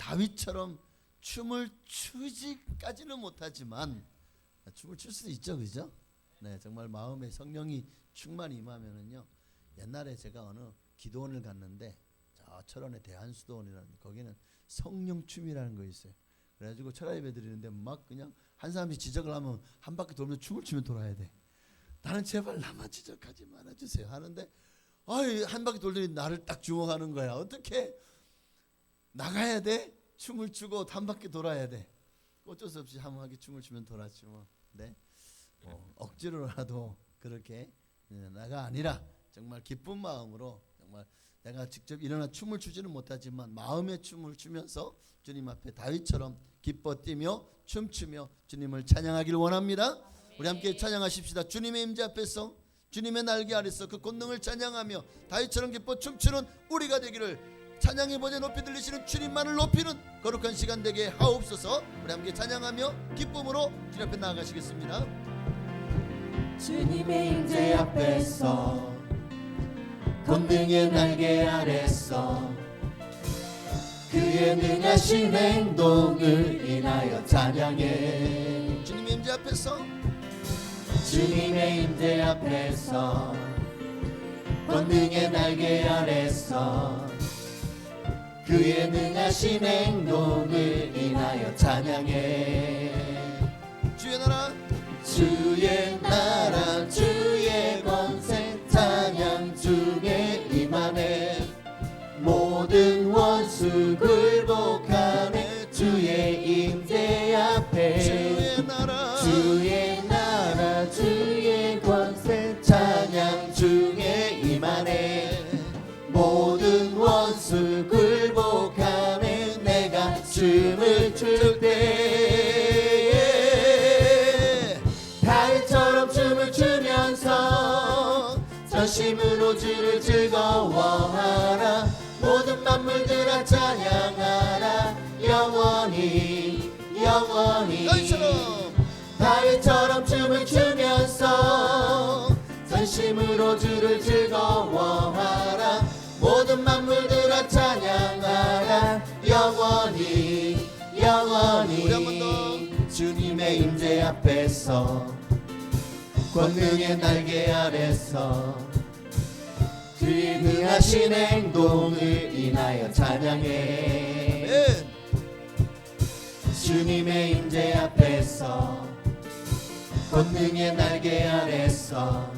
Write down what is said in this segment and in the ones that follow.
다윗처럼 춤을 추지까지는 못하지만 춤을 출 수도 있죠, 그죠? 네, 정말 마음에 성령이 충만히 임하면은요. 옛날에 제가 어느 기도원을 갔는데 저 철원의 대한수도원이라는 거기는 성령 춤이라는 거 있어요. 그래가지고 철야 예배 드리는데 막 그냥 한 사람이 지적을 하면 한 바퀴 돌면서 춤을 추면 돌아야 돼. 나는 제발 나만 지적하지 말아주세요 하는데 한 바퀴 돌더니 나를 딱 주목하는 거야. 어떻게 나가야 돼? 춤을 추고 한 바퀴 돌아야 돼. 어쩔 수 없이 한 바퀴 춤을 추면 돌았지 뭐. 네? 억지로라도 그렇게 나가 아니라 정말 기쁜 마음으로 정말 내가 직접 일어나 춤을 추지는 못하지만 마음의 춤을 추면서 주님 앞에 다윗처럼 기뻐 뛰며 춤추며 주님을 찬양하기를 원합니다. 우리 함께 찬양하십시다. 주님의 임재 앞에서 주님의 날개 아래서 그 권능을 찬양하며 다윗처럼 기뻐 춤추는 우리가 되기를 찬양의 보좌 높이 들리시는 주님만을 높이는 거룩한 시간 되게 하옵소서. 우리 함께 찬양하며 기쁨으로 주님 앞에 나아가시겠습니다. 주님의 임재 앞에서 권능의 날개 아래서 그의 능하신 행동을 인하여 찬양해. 주님의 임재 앞에서 주님의 임재 앞에서 권능의 날개 아래서 그의 능하신 행동을 인하여 찬양해. 주의 나라 주의 나라 주의 권세 찬양 중에 임하네. 모든 원수 굴복하네. 주의 임재 앞에 주의 나라 주의 권세 찬양 중에 임하네. 모든 원수 굴복하네. 내가 춤을 출 때 다윗처럼 춤을 추면서 전심으로 주를 즐거워하라. 모든 만물들아 찬양하라. 영원히 다윗처럼 춤을 추면서 전심으로 주를 즐거워하라. 모든 만물들아 찬양하라. 영원히 우리 한 번 더. 주님의 임재 앞에서 권능의 날개 아래서 그의 능하신 행동을 인하여 찬양해. 아멘. 주님의 임재 앞에서 권능의 날개 아래서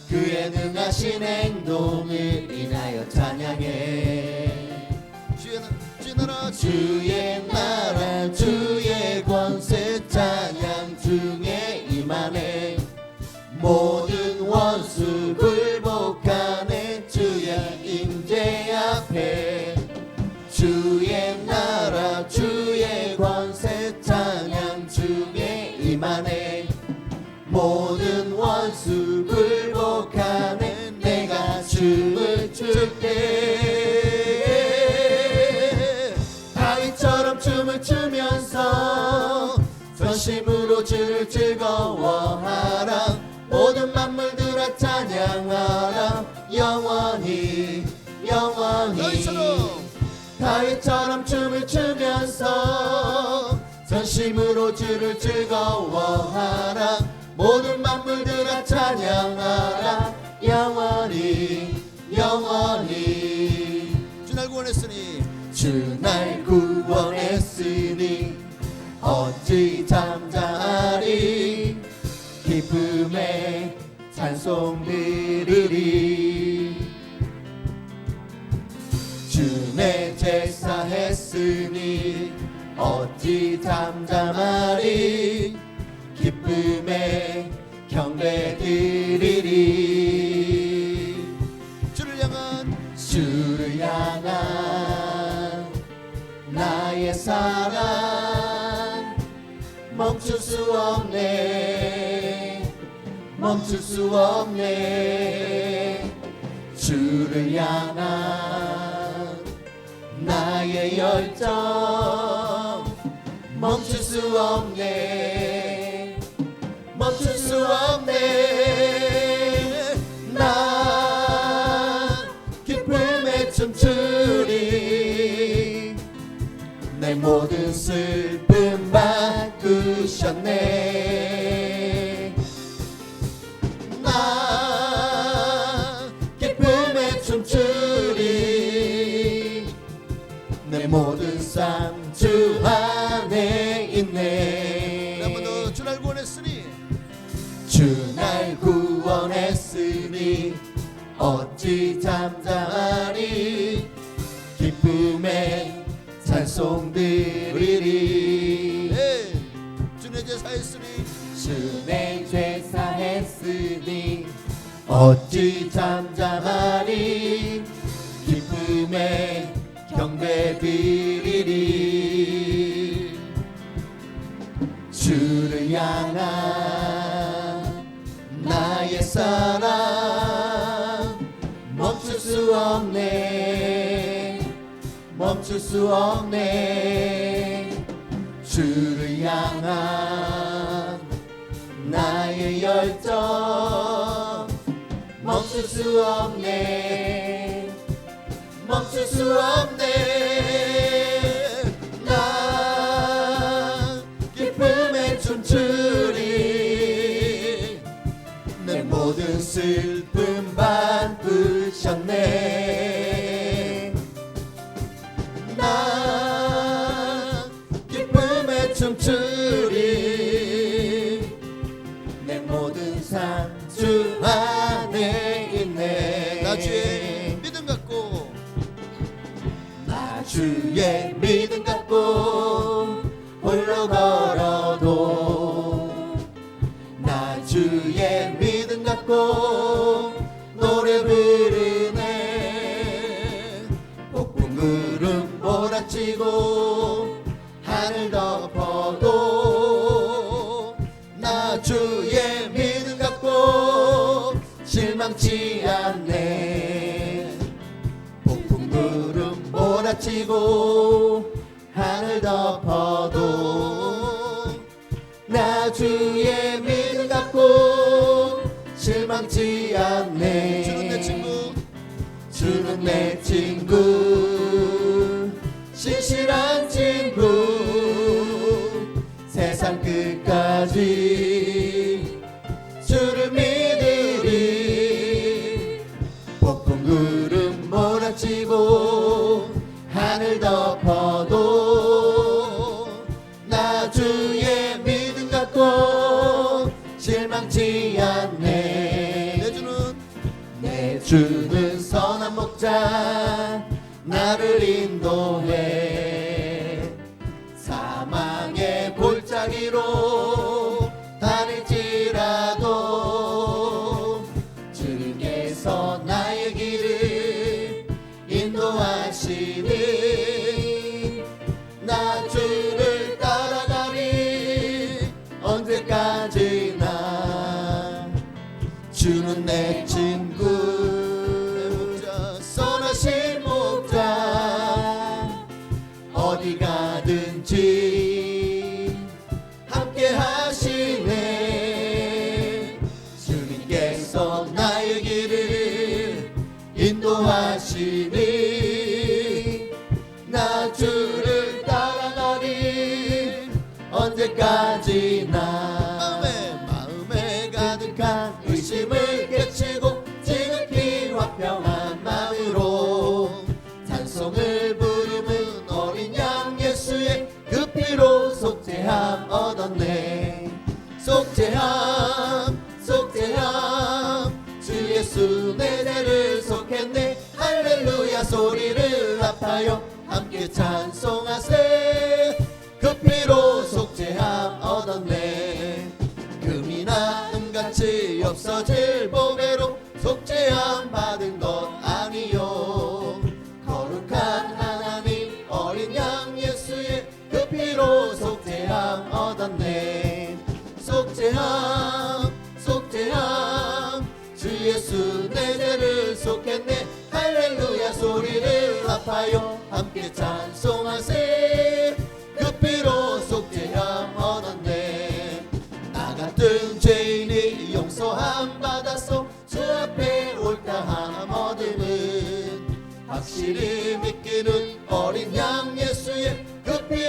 그의 능하신 행동을 인하여 찬양해. 주의 나라 주의 권세 찬양 중에 임하네. 모든 원수 굴복하네. 주의 임재 앞에 주의 나라 주의 권세 찬양 중에 임하네. 모든 원수 굴복하네. 내가 춤을 출 때 다윗처럼 춤을 추면서 전심으로 주를 즐거워하라. 모든 만물들아 찬양하라. 영원히 다윗처럼 춤을 추면서 전심으로 주를 즐거워하라. 모든 만물들아 찬양하라. 영원히 주 날 구원했으니 주 날 구원했으니 어찌 잠잠하리. 기쁨의 찬송 들으리. 주 내 제사했으니 어찌 잠잠하리. 기쁨의 경배 드리리. 주를 향한 나의 사랑 멈출 수 없네. 주를 향한 나의 열정 멈출 수 없네. 난 기쁨에 춤추리. 내 모든 슬픔 바꾸셨네. 나 기쁨에 춤추리. 내 모든 삶 주 안에 있네. 한번 더. 주 날 구원했으니 주 날 구원했으니 어찌 잠잠하리. 기쁨에 찬송 드리리. 네. 주 내 죄 사했으니 주 내 죄 사했으니 어찌 잠잠하리. 기쁨에 경배 드리리. 주를 향한 나의 사랑 멈출 수 없네. 멈출 수 없네. 주를 향한 나의 열정 멈출 수 없네. 멈출 수 없네. 나 기쁨에 춤추리. 내 모든 슬픔 바꾸셨네. 나 기쁨에 춤추리. 내 모든 삶 주 안에 있네. 나 주의 믿음 갖고 나 주의 믿음 갖고 홀로 걸어도 나 주의 믿음 갖고 노래 부르네. 폭풍 구름 몰아치고 하늘 덮어도 나 주의 믿음 갖고 실망치 않네. 폭풍 구름 몰아치고 하늘 덮어도 나 주의 믿음 갖고 실망치 않네. 주는 내 친구 주는 내 친구 신실한 친구 세상 끝까지 주를 믿으리. 폭풍 구름 몰아치고 하늘 덮어도 나 주의 믿음 갖고 실망치 않네. 내 주는 선한 목자 나를 인도해. 사망의 골짜기로 다닐지라도 주께서 나의 길을 인도하시니 나 주를 따라가리. 언제까지나 주는 내 친구 선하신 목자 어디 가든지 함께 하시네. 주님께서 나의 길을 인도하시니 나 주를 따라가리. 언제까지나 마음에 가득한 의심을 깨치고 지극히 화평한 마음으로 찬송을 부르는 어린 양 예수의 그 피로 속죄함 얻었네. 속죄함 속죄함 주 예수 내 죄를 속했네. 할렐루야 소리를 합하여 함께 찬송하세. 그 피로 속죄함 얻었네. 금이나 은같이 없어질 보배로 속죄함 받은 것 아니요. 거룩한 하나님 어린 양 예수의 그 피로 속죄함 얻었네. 속죄함 속죄함 주 예수 내 죄를 속했네. 할렐루야 소리를 합하여 함께 찬송하세. 그 피로 속죄함 얻었네. 나 같은 죄인이 용서함 받았어. 주 앞에 옳다함 얻음은 확실히 믿기는 어린 양 예수의 그 피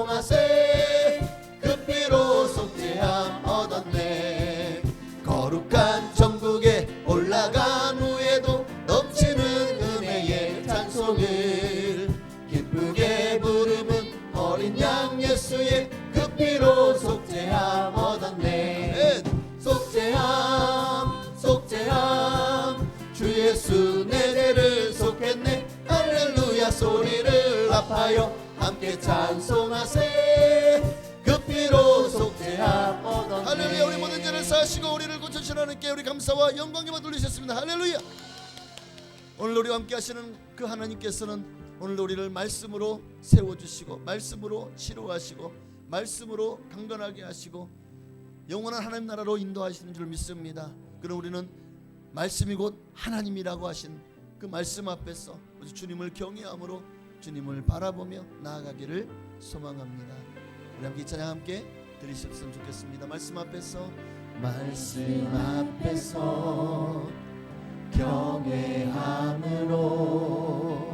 찬송하세 그 피로 속죄함 얻었네. 거룩한 천국에 올라간 후에도 넘치는 은혜의 찬송을 기쁘게 부르는 어린 양 예수의 그 피로 속죄함 얻었네. 속죄함 속죄함 주 예수 내 죄를 속했네. 할렐루야 소리를 합하여 함께 찬송하세 그 피로 속죄함 얻었네. 할렐루야. 우리 모든 죄를 사하시고 우리를 고쳐주신 하나님께 우리 감사와 영광을 돌리셨습니다. 할렐루야. 오늘 우리와 함께 하시는 그 하나님께서는 오늘 우리를 말씀으로 세워주시고 말씀으로 치료하시고 말씀으로 강건하게 하시고 영원한 하나님 나라로 인도하시는 줄 믿습니다. 그럼 우리는 말씀이 곧 하나님이라고 하신 그 말씀 앞에서 주님을 경외함으로 주님을 바라보며 나아가기를 소망합니다. 우리 함께 이 찬양 함께 들으셨으면 좋겠습니다. 말씀 앞에서 경외함으로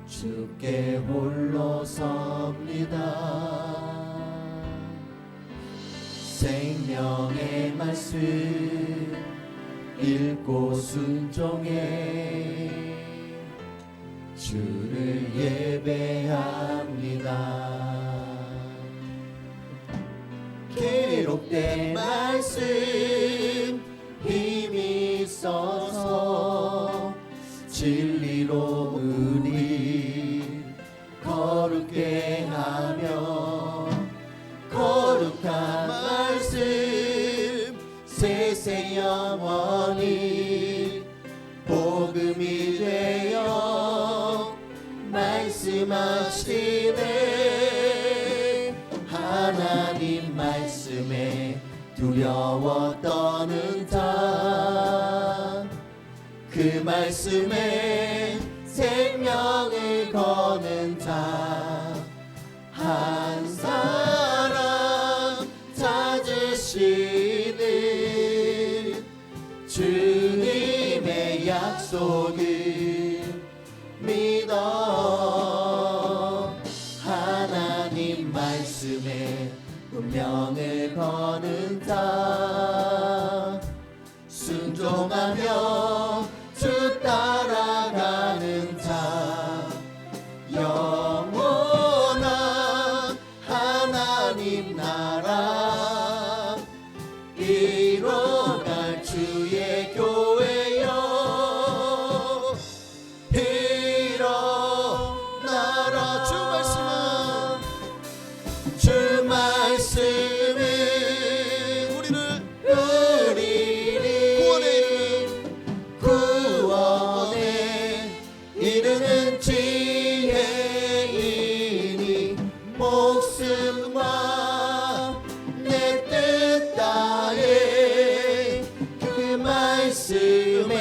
주께 홀로 섭니다. 생명의 말씀 읽고 순종해 주를 예배합니다. 기록된 말씀 힘이 있어서 진리로 우리 거룩게 하며 거룩한 말씀 세세 영원히 복음이 되어 말씀하시네. 하나님 말씀에 두려워 떠는 자 그 말씀에 생명을 거는 자 한 사람 찾으시는 주님의 약속을 믿어 하나님 말씀에 운명을 거는 자 순종하며 주 따라가는 자 영원한 하나님 나라 이뤄갈 주의 교회여 일어나라. 주 말씀은 우리를 구원에 이르는 지혜이니 목숨과 내 뜻 다해 그 말씀에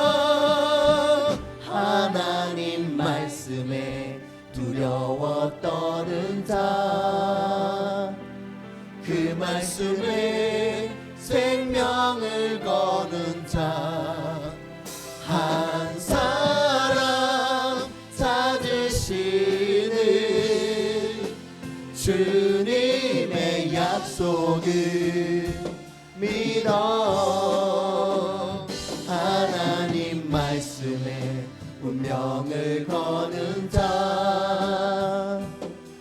복종하라. 하나님 말씀에 두려워 떠는 자 그 말씀에 생명을 거는 자 한 사람 찾으시는 주님의 약속을 믿어 하나님 말씀에 운명을 거는 자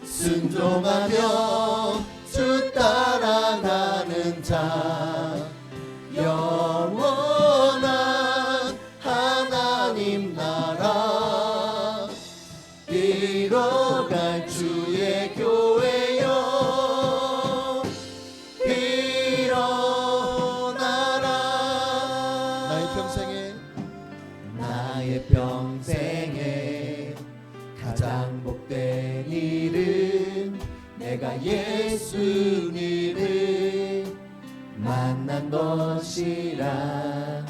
순종하며 주 따라가는 자 영원한 하나님 나라 이뤄갈 주의 교회여 일어나라. 나의 평생에 가장 복된 일은 내가 예수님을 만난 것이라.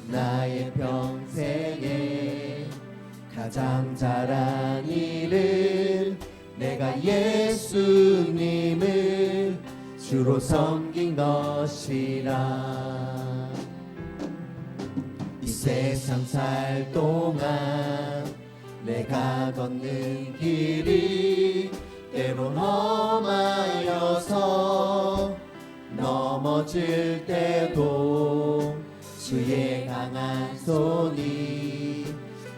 나의 평생에 가장 잘한 일은 내가 예수님을 주로 섬긴 것이라. 이 세상 살 동안 내가 걷는 길이 때론 험하여서 넘어질 때도 주의 강한 손이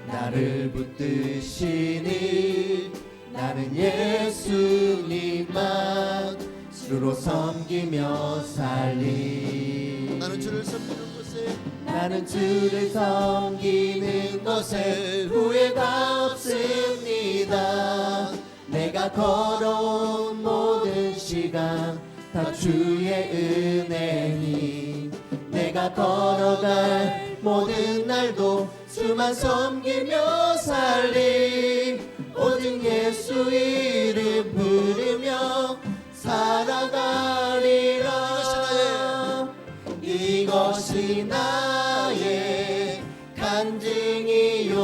나를 붙드시니 나는 예수님만 주로 섬기며 살리. 나는 주를 섬기는 곳에 나는 주를 섬기는 것에 후회가 없습니다. 내가 걸어온 모든 시간 다 주의 은혜니 내가 걸어갈 모든 날도 주만 섬기며 살리. 오직 예수 이름 부르며 살아가리라. 이것이 나의 간증이요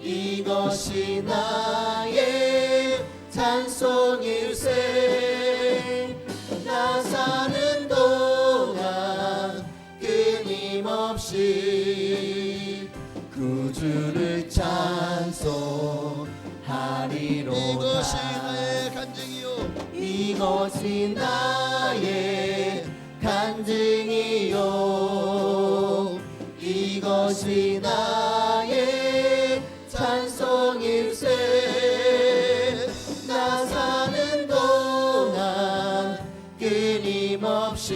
이것이 나의 찬송일세. 나 사는 동안 끊임없이 구주를 찬송하리로다. 이것이 나의 간증이요 이것이 나의 간증이요 이것이 나의 찬송일세. 나 사는 동안 끊임없이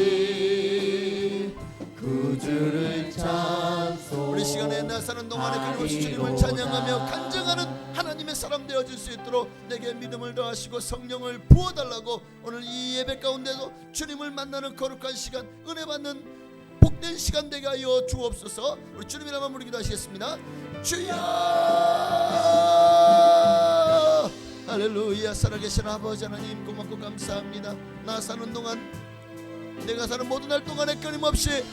구주를 찬송. 우리 시간에 나 사는 동안에 끊임없이 주님을 찬양하며 간증하는 하나님의 사람 되어질 수 있도록 내게 믿음을 더하시고 성령을 부어달라고 오늘 이 예배 가운데도 주님을 만나는 거룩한 시간, 은혜 받는 복된 시간 되게 하여 주옵소서. 우리 주님의 이름으로 부르기도 하시겠습니다. 주여 할렐루야. 살아계신 아버지 하나님 고맙고 감사합니다. 나 사는 동안 내가 사는 모든 날 동안에 끊임없이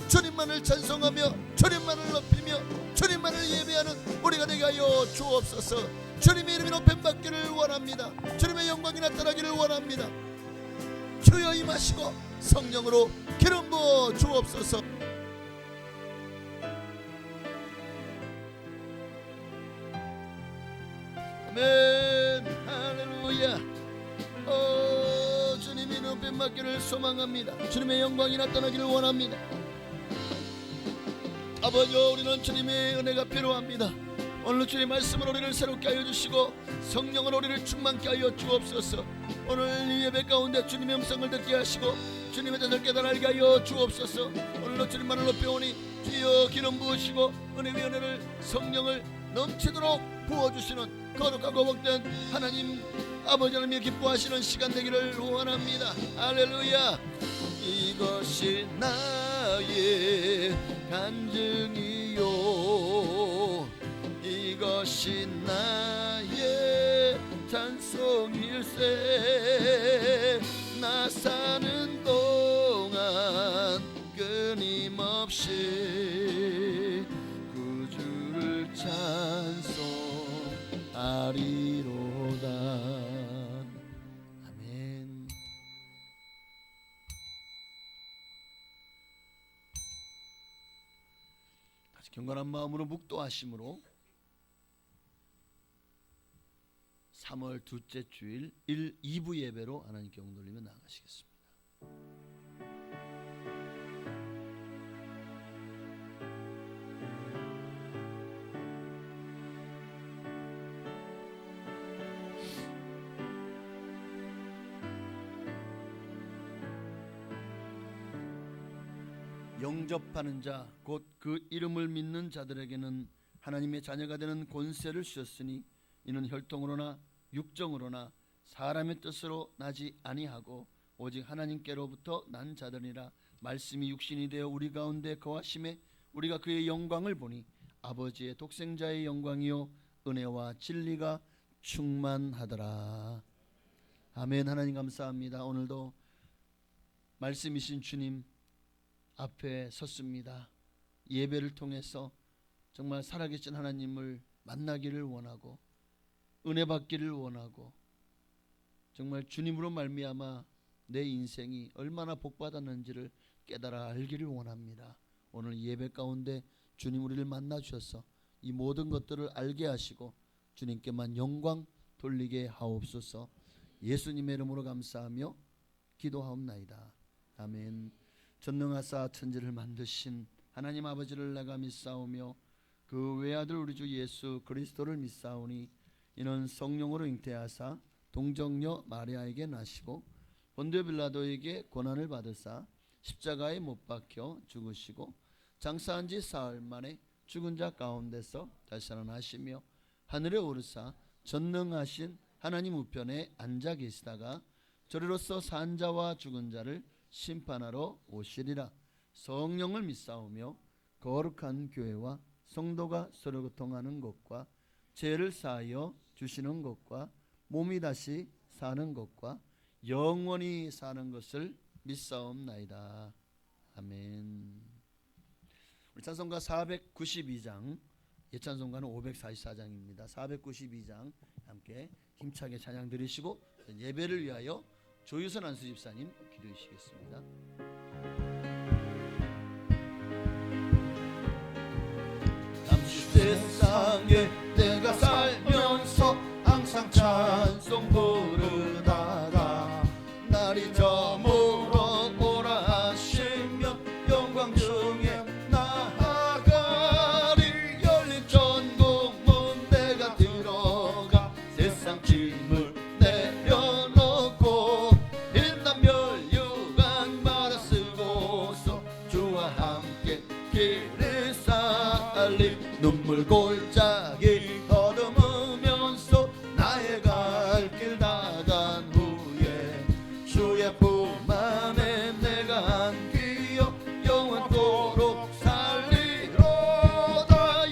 주님만을 찬송하며 주님만을 높이며 주님만을 예배하는 우리가 되게 하여 주옵소서. 주님의 이름이 높임받기를 원합니다. 주님의 영광이 나타나기를 원합니다. 주여 임하시고 성령으로 기름 부어 주옵소서. 아멘. 할렐루야. 주님이 높임받기를 소망합니다. 주님의 영광이 나타나기를 원합니다. 아버지, 우리는 주님의 은혜가 필요합니다. 오늘 주님 말씀으로 우리를 새롭게 하여 주시고 성령으로 우리를 충만케 하여 주옵소서. 오늘 이 예배 가운데 주님의 음성을 듣게 하시고 주님의 뜻을 깨달아 알게 하여 주옵소서. 오늘도 주님만을 높여오니 주여 기름 부으시고 은혜 위 은혜를 성령을 넘치도록 부어주시는 거룩하고 복된 하나님 아버지 하나님이 기뻐하시는 시간 되기를 원합니다. 할렐루야. 이것이 나의 간증이요 이것이 나의 찬송일세. 나 사는 동안 끊임없이 구주를 찬송하리로다. 아멘. 다시 경건한 마음으로 묵도하심으로 3월 둘째 주일 2부 예배로 하나님께 영광 돌리며 나아가시겠습니다. 영접하는 자 곧 그 이름을 믿는 자들에게는 하나님의 자녀가 되는 권세를 주셨으니 이는 혈통으로나 육정으로나 사람의 뜻으로 나지 아니하고 오직 하나님께로부터 난 자들이라. 말씀이 육신이 되어 우리 가운데 거하심에 우리가 그의 영광을 보니 아버지의 독생자의 영광이요 은혜와 진리가 충만하더라. 아멘. 하나님 감사합니다. 오늘도 말씀이신 주님 앞에 섰습니다. 예배를 통해서 정말 살아계신 하나님을 만나기를 원하고 은혜 받기를 원하고 정말 주님으로 말미암아 내 인생이 얼마나 복받았는지를 깨달아 알기를 원합니다. 오늘 예배 가운데 주님 우리를 만나 주셔서 이 모든 것들을 알게 하시고 주님께만 영광 돌리게 하옵소서. 예수님의 이름으로 감사하며 기도하옵나이다. 아멘. 전능하사 천지를 만드신 하나님 아버지를 내가 믿사오며 그 외아들 우리 주 예수 그리스도를 믿사오니 이는 성령으로 잉태하사 동정녀 마리아에게 나시고 본디오 빌라도에게 고난을 받으사 십자가에 못 박혀 죽으시고 장사한 지 사흘 만에 죽은 자 가운데서 다시 살아나시며 하늘에 오르사 전능하신 하나님 우편에 앉아 계시다가 저리로서 산 자와 죽은 자를 심판하러 오시리라. 성령을 믿사오며 거룩한 교회와 성도가 서로 교통하는 것과 죄를 사하여 주시는 것과 몸이 다시 사는 것과 영원히 사는 것을 믿사옵나이다. 아멘. 우리 찬송가 492장, 예찬송가는 544장입니다. 492장 함께 힘차게 찬양 드리시고 예배를 위하여 조유선 안수 집사님 기도해 주시겠습니다. 잠시 세상에 내가 살면서 항상 찬송 부르다가 날이 저물어 오라 하시면 영광 중에 나아가리. 열린 전국문 내가 들어가 세상 짐을 내려놓고 빛난 멸류관마다 쓰고서 주와 함께 길을 살리. 눈물 골짜기 더듬으면서 나의 갈 길 나간 후에 주의 품 안에 내가 안기어 영원토록 살리로다.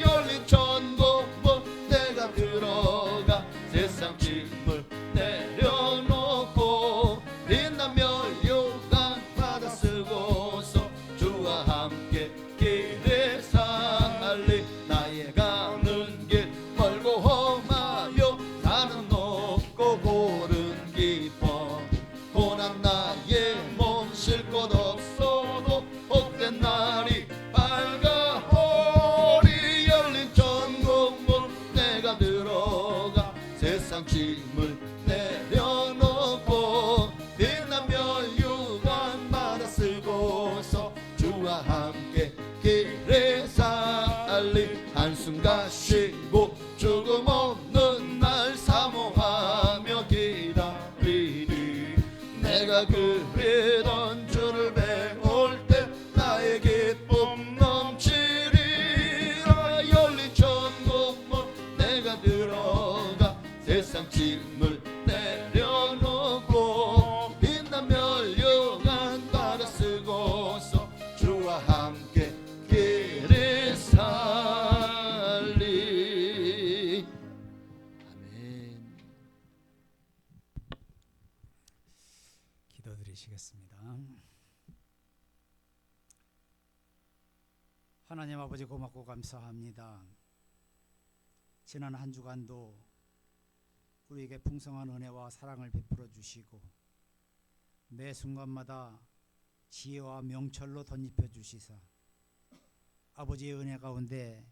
열린 천국문 내가 들어가 세상 짐을 내려놓고 빛난 멸류관 받아 쓰고서 주와 함께 길을 살리. 나의 가는 길 멀고 험하여 산은 높고 골은 깊어 고난 나의 몸 쉴 곳 없어도 복된 날이 밝아오리. 열린 천국문 내가 들어가 세상 짐을 내려놓고 빛난 멸류관 받아 쓰고서 주와 함께 길을 살리. 한숨 쉬고 죽음 없는 날 사모하며 기다리리. 내가 그리던 주를 배울 때 나의 기쁨 넘치리라. 열린 천국문 내가 들어가 세상 짐을 내려놓고 빛난 멸류관 받아 쓰고서 주와 함께 길을 살리. 아멘. 기도드리시겠습니다. 하나님 아버지 고맙고 감사합니다. 지난 한 주간도 우리에게 풍성한 은혜와 사랑을 베풀어 주시고 매 순간마다 지혜와 명철로 덧입혀 주시사 아버지의 은혜 가운데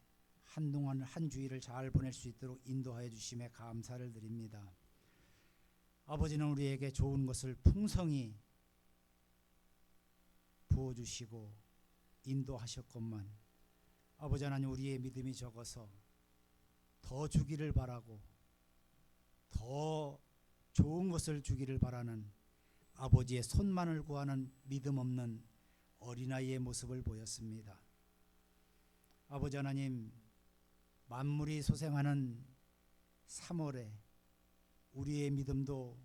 한동안 한 주일을 잘 보낼 수 있도록 인도하여 주심에 감사를 드립니다. 아버지는 우리에게 좋은 것을 풍성히 부어주시고 인도하셨건만 아버지 하나님 우리의 믿음이 적어서 더 주기를 바라고 더 좋은 것을 주기를 바라는 아버지의 손만을 구하는 믿음 없는 어린아이의 모습을 보였습니다. 아버지 하나님 만물이 소생하는 3월에 우리의 믿음도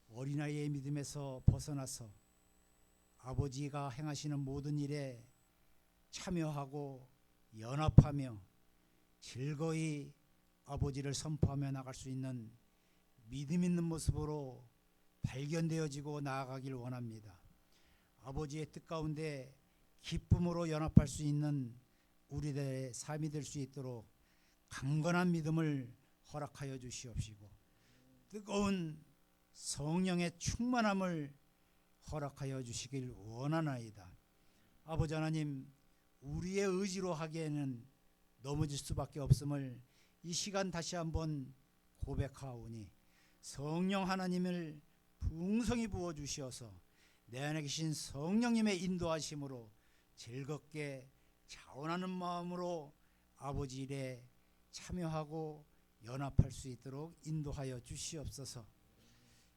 어린아이의 믿음에서 벗어나서 아버지가 행하시는 모든 일에 참여하고 연합하며 즐거이 아버지를 선포하며 나갈 수 있는 믿음 있는 모습으로 발견되어지고 나아가길 원합니다. 아버지의 뜻 가운데 기쁨으로 연합할 수 있는 우리들의 삶이 될 수 있도록 강건한 믿음을 허락하여 주시옵시고 뜨거운 성령의 충만함을 허락하여 주시길 원하나이다. 아버지 하나님 우리의 의지로 하기에는 넘어질 수밖에 없음을 이 시간 다시 한번 고백하오니 성령 하나님을 풍성히 부어주시어서 내 안에 계신 성령님의 인도하심으로 즐겁게 자원하는 마음으로 아버지 일에 참여하고 연합할 수 있도록 인도하여 주시옵소서.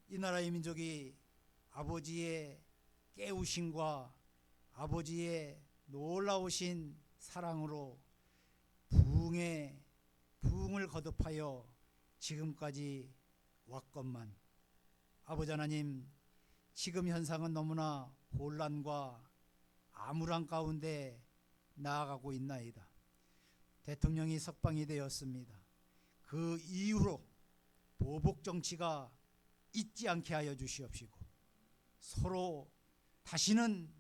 이 나라의 민족이 아버지의 깨우심과 아버지의 놀라우신 사랑으로 부흥을 거듭하여 지금까지 왔건만 아버지 하나님, 지금 현상은 너무나 혼란과 암울한 가운데 나아가고 있나이다. 대통령이 석방이 되었습니다. 그 이후로 보복 정치가 있지 않게 하여 주시옵시고 서로 다시는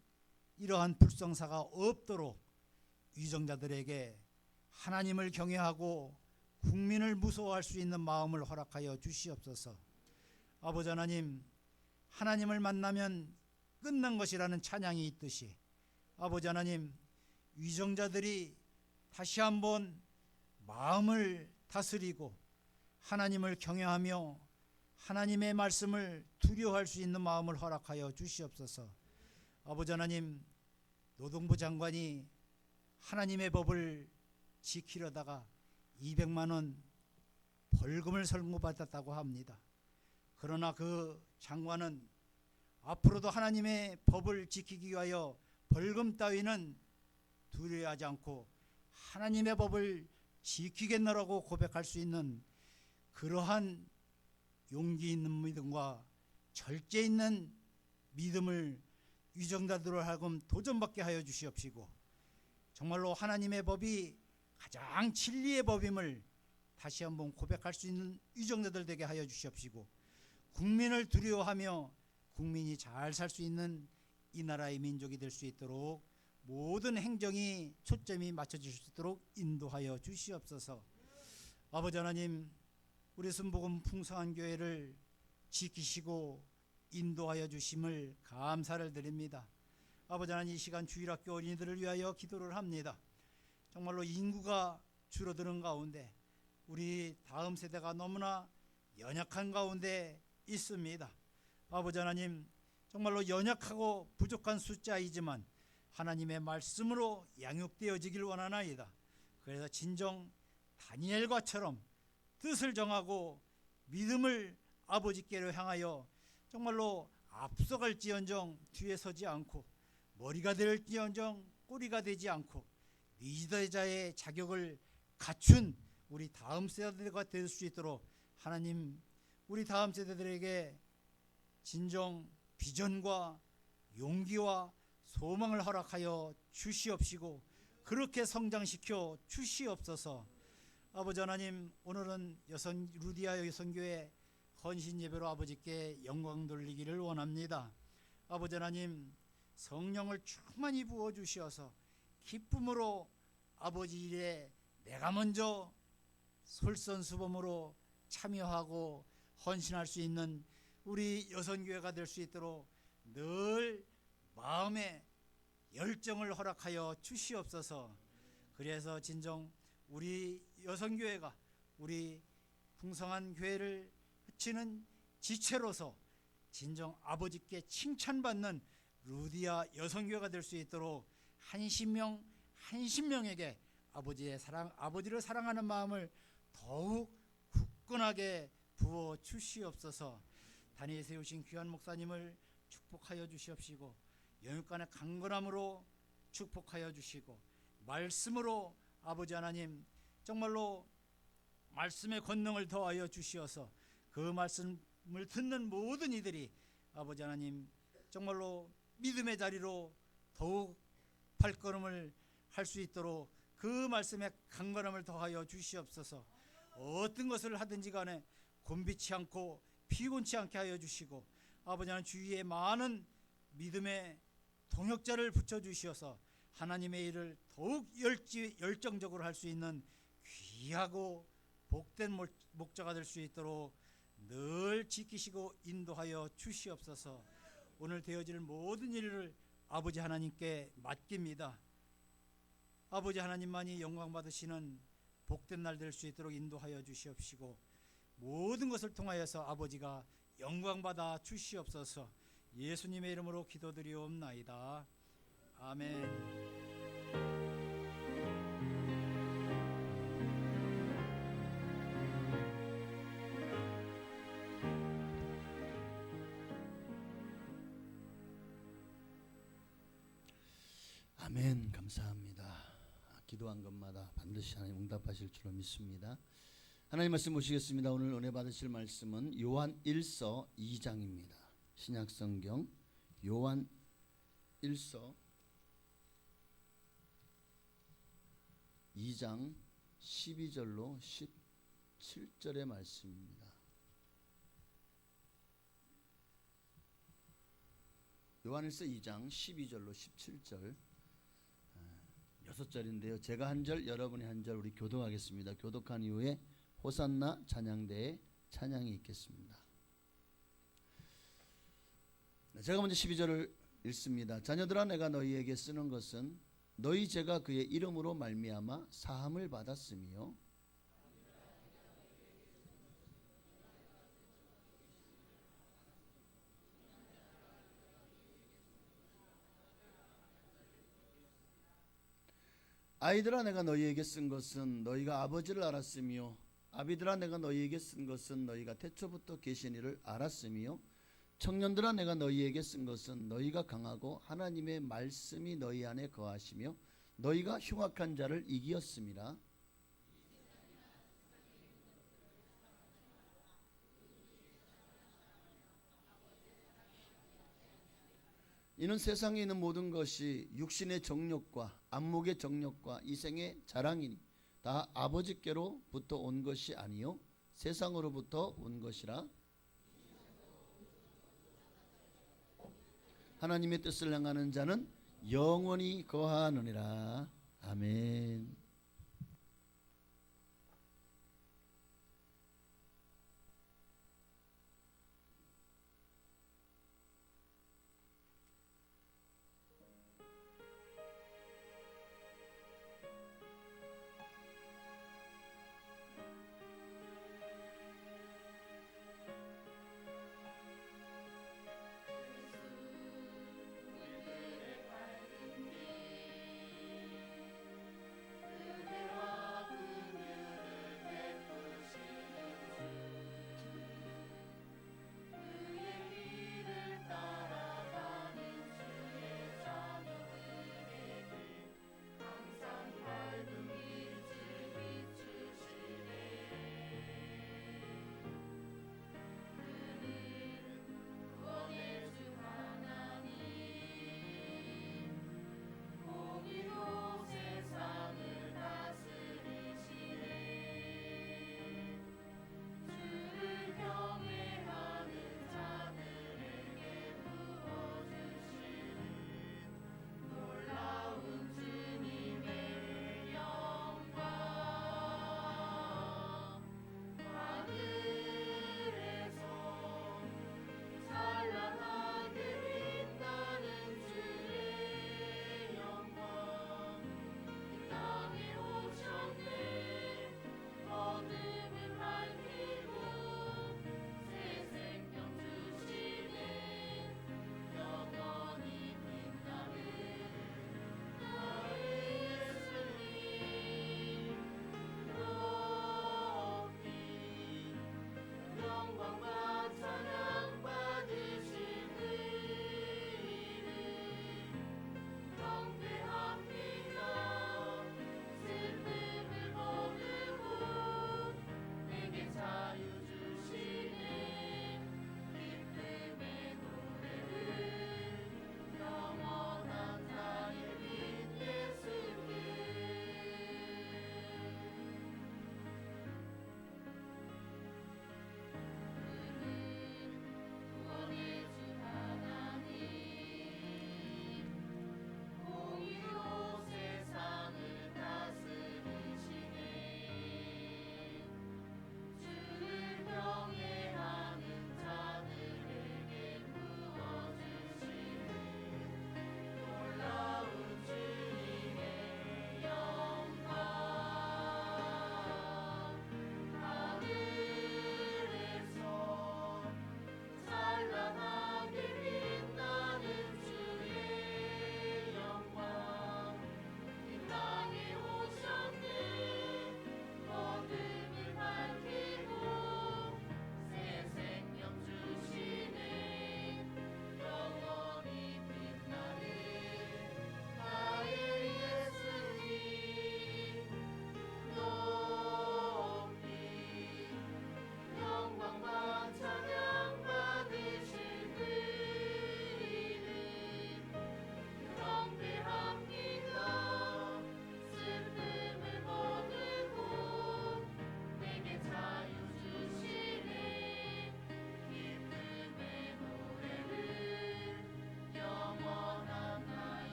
이러한 불성사가 없도록 위정자들에게 하나님을 경외하고 국민을 무서워할 수 있는 마음을 허락하여 주시옵소서. 아버지 하나님, 하나님을 만나면 끝난 것이라는 찬양이 있듯이 아버지 하나님, 위정자들이 다시 한번 마음을 다스리고 하나님을 경외하며 하나님의 말씀을 두려워할 수 있는 마음을 허락하여 주시옵소서. 아버지 하나님, 노동부 장관이 하나님의 법을 지키려다가 200만 원 벌금을 선고받았다고 합니다. 그러나 그 장관은 앞으로도 하나님의 법을 지키기 위하여 벌금 따위는 두려워하지 않고 하나님의 법을 지키겠노라고 고백할 수 있는 그러한 용기 있는 믿음과 절제 있는 믿음을 위정자들로 하여금 도전받게 하여 주시옵시고 정말로 하나님의 법이 가장 진리의 법임을 다시 한번 고백할 수 있는 위정자들 되게 하여 주시옵시고 국민을 두려워하며 국민이 잘 살 수 있는 이 나라의 민족이 될 수 있도록 모든 행정이 초점이 맞춰질 수 있도록 인도하여 주시옵소서. 아버지 하나님, 우리 순복음 풍성한 교회를 지키시고 인도하여 주심을 감사를 드립니다. 아버지 하나님, 이 시간 주일학교 어린이들을 위하여 기도를 합니다. 정말로 인구가 줄어드는 가운데 우리 다음 세대가 너무나 연약한 가운데 있습니다. 아버지 하나님, 정말로 연약하고 부족한 숫자이지만 하나님의 말씀으로 양육되어지길 원하나이다. 그래서 진정 다니엘과처럼 뜻을 정하고 믿음을 아버지께로 향하여 정말로 앞서갈지언정 뒤에 서지 않고 머리가 될지언정 꼬리가 되지 않고 리더자의 자격을 갖춘 우리 다음 세대가 될 수 있도록 하나님, 우리 다음 세대들에게 진정 비전과 용기와 소망을 허락하여 주시옵시고 그렇게 성장시켜 주시옵소서. 아버지 하나님, 오늘은 루디아 여성교회 헌신 예배로 아버지께 영광 돌리기를 원합니다. 아버지 하나님, 성령을 충만히 부어 주시어서 기쁨으로 아버지 일에 내가 먼저 솔선수범으로 참여하고 헌신할 수 있는 우리 여성교회가 될 수 있도록 늘 마음의 열정을 허락하여 주시옵소서. 그래서 진정 우리 여성교회가 우리 풍성한 교회를 흩치는 지체로서 진정 아버지께 칭찬받는 루디아 여성교회가 될 수 있도록 한신명에게 아버지의 사랑, 아버지를 사랑하는 마음을 더욱 굳건하게 부어 주시옵소서. 단위에 세우신 귀한 목사님을 축복하여 주시옵시고 영육간의 강건함으로 축복하여 주시고 말씀으로 아버지 하나님 정말로 말씀의 권능을 더하여 주시어서 그 말씀을 듣는 모든 이들이 아버지 하나님 정말로 믿음의 자리로 더욱 발걸음을 할 수 있도록 그 말씀의 강건함을 더하여 주시옵소서. 어떤 것을 하든지 간에 곤비치 않고 피곤치 않게 하여 주시고 아버지 하나님 주위에 많은 믿음의 동역자를 붙여주시어서 하나님의 일을 더욱 열정적으로 할 수 있는 귀하고 복된 목자가 될 수 있도록 늘 지키시고 인도하여 주시옵소서. 오늘 되어질 모든 일을 아버지 하나님께 맡깁니다. 아버지 하나님만이 영광 받으시는 복된 날 될 수 있도록 인도하여 주시옵시고, 모든 것을 통하여서 아버지가 영광 받아 주시옵소서. 예수님의 이름으로 기도드리옵나이다. 아멘. 아멘. 감사합니다. 기도한 것마다 반드시 하나님 응답하실 줄로 믿습니다. 하나님 말씀 보시겠습니다. 오늘 은혜 받으실 말씀은 요한 1서 2장입니다. 신약성경 요한 1서 2장 12절로 17절의 말씀입니다. 요한 1서 2장 12절로 17절 6절인데요. 제가 한 절, 여러분이 한 절 우리 교독하겠습니다. 교독한 이후에 호산나 찬양대에 찬양이 있겠습니다. 제가 먼저 12절을 읽습니다. 자녀들아, 내가 너희에게 쓰는 것은 너희 죄가 그의 이름으로 말미암아 사함을 받았으며 아이들아, 내가 너희에게 쓴 것은 너희가 아버지를 알았으며 아비들아, 내가 너희에게 쓴 것은 너희가 태초부터 계신 이를 알았으며 청년들아, 내가 너희에게 쓴 것은 너희가 강하고 하나님의 말씀이 너희 안에 거하시며 너희가 흉악한 자를 이기었음이라. 이는 세상에 있는 모든 것이 육신의 정욕과 안목의 정욕과 이생의 자랑이니 다 아버지께로부터 온 것이 아니요 세상으로부터 온 것이라. 하나님의 뜻을 행하는 자는 영원히 거하느니라. 아멘.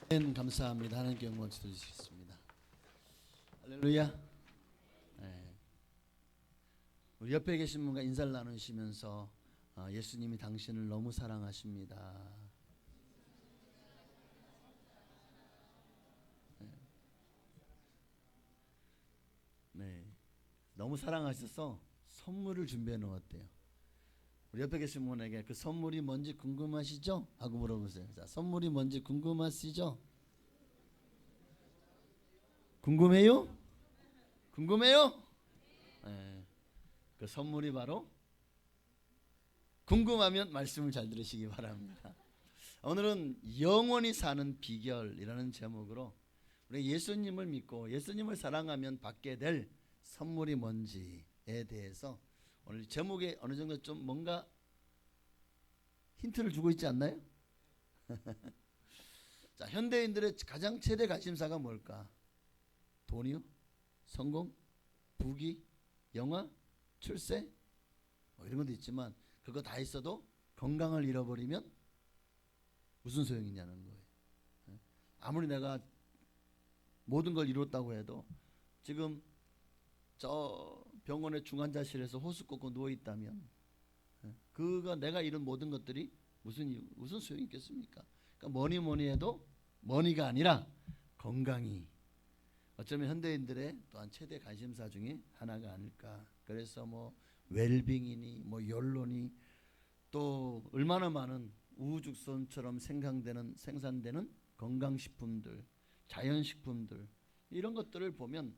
감사합니다. 하나님께 영광 드리겠습니다. 할렐루야. 네. 우리 옆에 계신 분과 인사를 나누시면서 예수님이 당신을 너무 사랑하십니다. 네. 너무 사랑하셔서 선물을 준비해 놓았대요. 우리 옆에 계신 분에게 그 선물이 뭔지 궁금하시죠? 하고 물어보세요. 자, 선물이 뭔지 궁금하시죠? 궁금해요? 궁금해요? 네. 그 선물이 바로 궁금하면 말씀을 잘 들으시기 바랍니다. 오늘은 영원히 사는 비결이라는 제목으로 우리 예수님을 믿고 예수님을 사랑하면 받게 될 선물이 뭔지에 대해서 오늘 제목에 어느 정도 좀 뭔가 힌트를 주고 있지 않나요? 자, 현대인들의 가장 최대 관심사가 뭘까? 돈이요? 성공? 부귀? 영화? 출세? 뭐 이런 것도 있지만 그거 다 있어도 건강을 잃어버리면 무슨 소용이냐는 거예요. 아무리 내가 모든 걸 이뤘다고 해도 지금 저 병원의 중환자실에서 호수 꽂고 누워 있다면 그가 내가 이룬 모든 것들이 무슨 소용이 있겠습니까? 그러니까 뭐니 해도 머니가 아니라 건강이 어쩌면 현대인들의 또한 최대 관심사 중에 하나가 아닐까. 그래서 뭐 웰빙이니 뭐 연로니 또 얼마나 많은 우후죽순처럼 생산되는 건강식품들, 자연식품들 이런 것들을 보면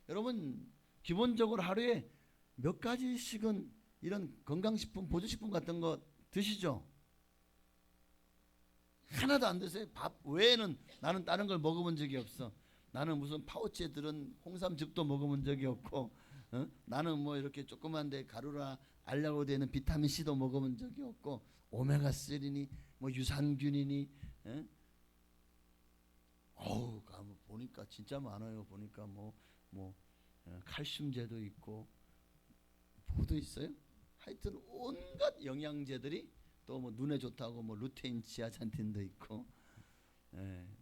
여러분 기본적으로 하루에 몇 가지씩은 이런 건강식품, 보조식품 같은 거 드시죠? 하나도 안 드세요? 밥 외에는 나는 다른 걸 먹어본 적이 없어. 나는 무슨 파우치에 들은 홍삼즙도 먹어본 적이 없고 나는 뭐 이렇게 조그만데 가루라 알약으로 되는 비타민 C도 먹어본 적이 없고 오메가 3니 뭐 유산균이니 보니까 진짜 많아요. 보니까 뭐 칼슘제도 있고 뭐도 있어요. 하여튼 온갖 영양제들이 또 뭐 눈에 좋다고 뭐 루테인 지아잔틴도 있고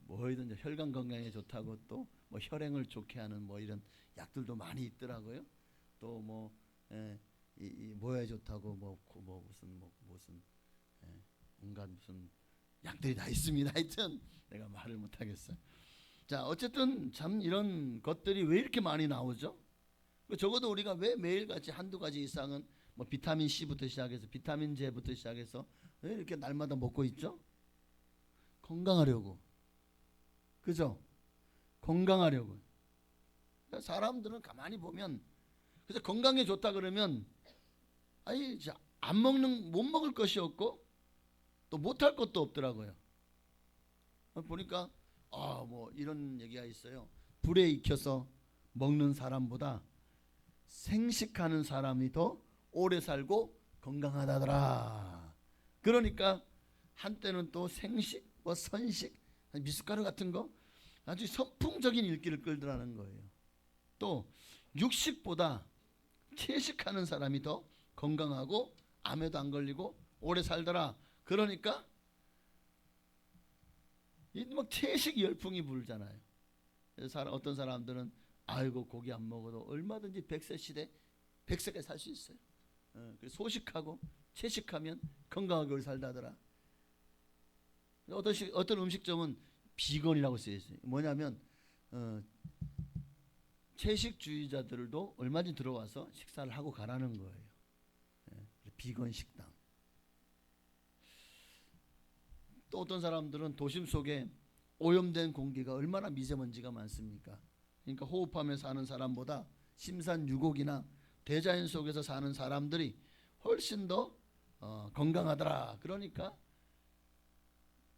뭐이든 혈관 건강에 좋다고 또 뭐 혈행을 좋게 하는 뭐 이런 약들도 많이 있더라고요. 또 뭐 이 뭐에 좋다고 무슨 온갖 무슨 약들이 다 있습니다. 하여튼 내가 말을 못 하겠어요. 자, 어쨌든 참 이런 것들이 왜 이렇게 많이 나오죠? 적어도 우리가 왜 매일같이 한두 가지 이상은 뭐 비타민 C부터 시작해서 비타민 J부터 시작해서 왜 이렇게 날마다 먹고 있죠? 건강하려고. 그죠? 건강하려고. 사람들은 가만히 보면 그래서 건강에 좋다 그러면 아니 못 먹을 것이 없고 또 못할 것도 없더라고요. 보니까 뭐 이런 얘기가 있어요. 불에 익혀서 먹는 사람보다 생식하는 사람이 더 오래 살고 건강하다더라. 그러니까 한때는 또 생식, 뭐 선식, 미숫가루 같은 거 아주 선풍적인 인기를 끌더라는 거예요. 또 육식보다 채식하는 사람이 더 건강하고 암에도 안 걸리고 오래 살더라. 그러니까 막 채식 열풍이 불잖아요. 그래서 어떤 사람들은 아이고 고기 안 먹어도 얼마든지 100세 시대 100세까지 살 수 있어요. 소식하고 채식하면 건강하게 오래 살다더라. 어떤 음식점은 비건이라고 쓰여 있어요. 뭐냐면 채식주의자들도 얼마든지 들어와서 식사를 하고 가라는 거예요. 비건 식당. 또 어떤 사람들은 도심 속에 오염된 공기가 얼마나 미세먼지가 많습니까? 그러니까 호흡하며 사는 사람보다 심산유곡이나 대자연 속에서 사는 사람들이 훨씬 더 건강하더라. 그러니까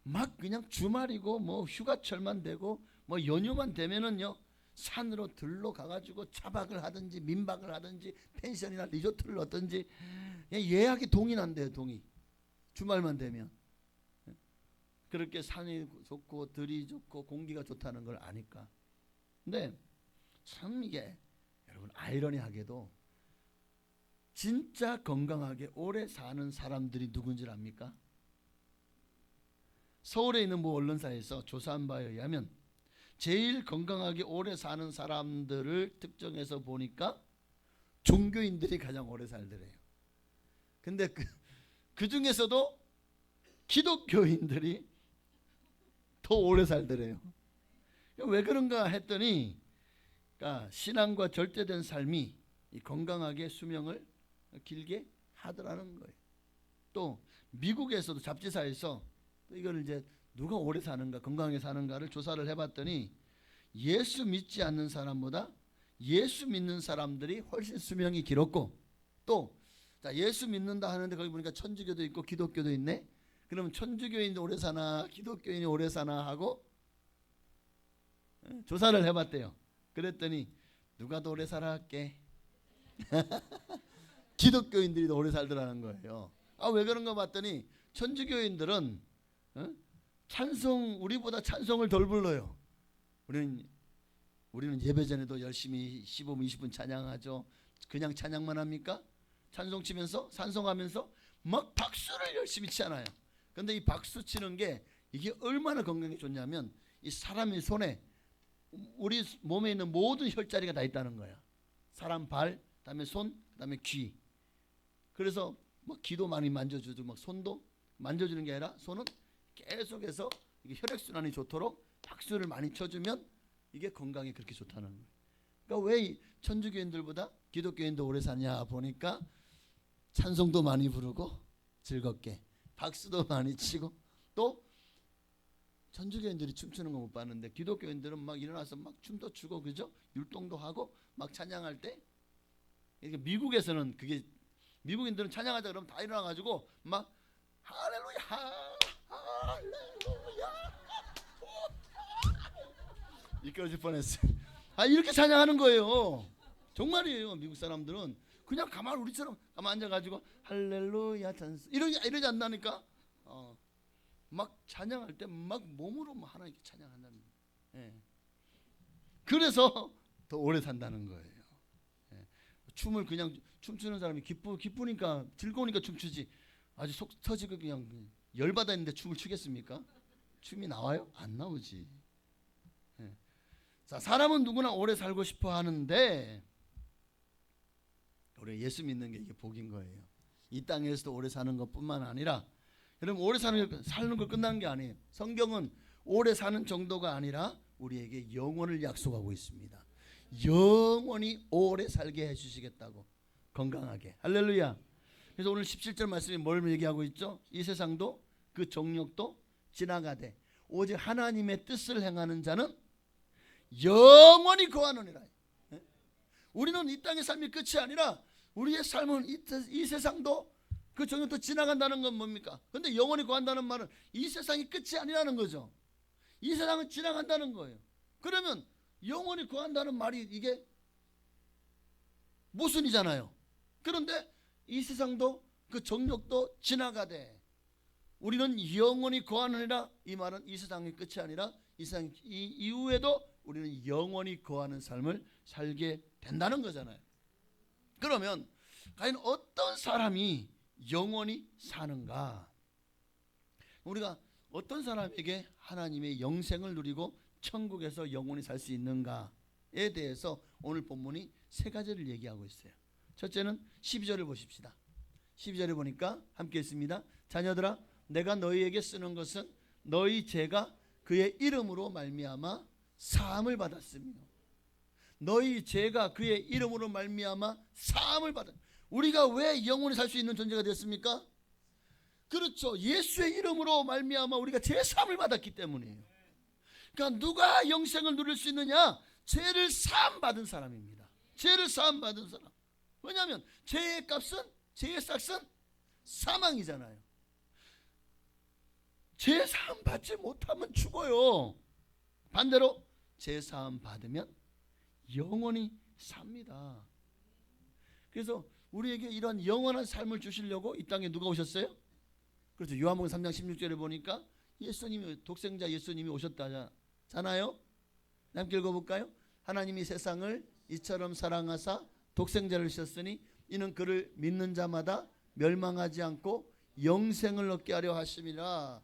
막 그냥 주말이고 뭐 휴가철만 되고 뭐 연휴만 되면은요 산으로 들러 가가지고 차박을 하든지 민박을 하든지 펜션이나 리조트를 얻든지 예약이 동이 난대요. 동이 주말만 되면. 그렇게 산이 좋고 들이 좋고 공기가 좋다는 걸 아니까. 근데 참 이게 여러분 아이러니하게도 진짜 건강하게 오래 사는 사람들이 누군지 압니까? 서울에 있는 모 언론사에서 조사한 바에 의하면 제일 건강하게 오래 사는 사람들을 특정해서 보니까 종교인들이 가장 오래 살더래요. 근데 그 중에서도 기독교인들이 더 오래 살더래요. 왜 그런가 했더니 그러니까 신앙과 절제된 삶이 건강하게 수명을 길게 하더라는 거예요. 또 미국에서도 잡지사에서 또 이걸 이제 누가 오래 사는가 건강하게 사는가를 조사를 해봤더니 예수 믿지 않는 사람보다 예수 믿는 사람들이 훨씬 수명이 길었고 또 예수 믿는다 하는데 거기 보니까 천주교도 있고 기독교도 있네. 그러면 천주교인도 오래 사나 기독교인이 오래 사나 하고 조사를 해봤대요. 그랬더니 누가 더 오래 살았게 기독교인들이 더 오래 살더라는 거예요. 왜 그런가 봤더니 천주교인들은 찬송 우리보다 찬송을 덜 불러요. 우리는 예배 전에도 열심히 15분 20분 찬양하죠. 그냥 찬양만 합니까? 찬송 치면서 찬송하면서 막 박수를 열심히 치잖아요. 근데 이 박수 치는 게 이게 얼마나 건강에 좋냐면 이 사람의 손에 우리 몸에 있는 모든 혈자리가 다 있다는 거야. 사람 발, 그다음에 손, 그다음에 귀. 그래서 막 귀도 많이 만져주고 막 손도 만져주는 게 아니라 손은 계속해서 이게 혈액 순환이 좋도록 박수를 많이 쳐주면 이게 건강에 그렇게 좋다는 거예요. 그러니까 왜 천주교인들보다 기독교인도 오래 사냐 보니까 찬송도 많이 부르고 즐겁게 박수도 많이 치고 또 천주교인들이 춤추는 거 못 봤는데 기독교인들은 막 일어나서 막 춤도 추고 그죠? 율동도 하고 막 찬양할 때 이게 미국에서는 그게 미국인들은 찬양하자 그러면 다 일어나 가지고 막 할렐루야 할렐루야 미끄러질 뻔했어요. 이렇게 찬양하는 거예요. 정말이에요. 미국 사람들은 그냥 가만 우리처럼 가만 앉아가지고 할렐루야 찬스 이러지 않나니까 막 찬양할 때 막 몸으로 막 하나님께 찬양한다는 거예요. 예. 그래서 더 오래 산다는 거예요. 예. 춤을 그냥 춤추는 사람이 기쁘니까 즐거우니까 춤추지 아주 속 터지고 그냥 열받아 있는데 춤을 추겠습니까? 춤이 나와요? 안 나오지. 예. 자, 사람은 누구나 오래 살고 싶어 하는데 우리 예수 믿는 게 이게 복인 거예요. 이 땅에서도 오래 사는 것뿐만 아니라 여러분 오래 사는 거 끝난 게 아니에요. 성경은 오래 사는 정도가 아니라 우리에게 영원을 약속하고 있습니다. 영원히 오래 살게 해주시겠다고 건강하게 할렐루야. 그래서 오늘 17절 말씀이 뭘 얘기하고 있죠? 이 세상도 그 정욕도 지나가되 오직 하나님의 뜻을 행하는 자는 영원히 거하느니라. 우리는 이 땅의 삶이 끝이 아니라 우리의 삶은 이 세상도 그 정욕도 지나간다는 건 뭡니까? 그런데 영원히 거한다는 말은 이 세상이 끝이 아니라는 거죠. 이 세상은 지나간다는 거예요. 그러면 영원히 거한다는 말이 이게 모순이잖아요. 그런데 이 세상도 그 정욕도 지나가되 우리는 영원히 거하느니라. 이 말은 이 세상의 끝이 아니라 이 세상 이후에도 우리는 영원히 거하는 삶을 살게 된다는 거잖아요. 그러면 과연 어떤 사람이 영원히 사는가? 우리가 어떤 사람에게 하나님의 영생을 누리고 천국에서 영원히 살 수 있는가에 대해서 오늘 본문이 세 가지를 얘기하고 있어요. 첫째는 12절을 보십시다. 12절에 보니까 함께 읽습니다. 자녀들아 내가 너희에게 쓰는 것은 너희 죄가 그의 이름으로 말미암아 사함을 받았으며 너희 죄가 그의 이름으로 말미암아 사함을 받았. 우리가 왜 영원히 살 수 있는 존재가 됐습니까? 그렇죠. 예수의 이름으로 말미암아 우리가 죄 사함을 받았기 때문이에요. 그러니까 누가 영생을 누릴 수 있느냐? 죄를 사함 받은 사람입니다. 죄를 사함 받은 사람. 왜냐하면 죄의 값은 죄의 삭은 사망이잖아요. 죄 사함 받지 못하면 죽어요. 반대로 죄 사함 받으면 영원히 삽니다. 그래서 우리에게 이런 영원한 삶을 주시려고 이 땅에 누가 오셨어요? 그렇죠. 요한복음 3장 16절에 보니까 예수님이 독생자 예수님이 오셨다잖아요. 함께 읽어볼까요? 하나님이 세상을 이처럼 사랑하사 독생자를 주셨으니 이는 그를 믿는 자마다 멸망하지 않고 영생을 얻게 하려 하심이라.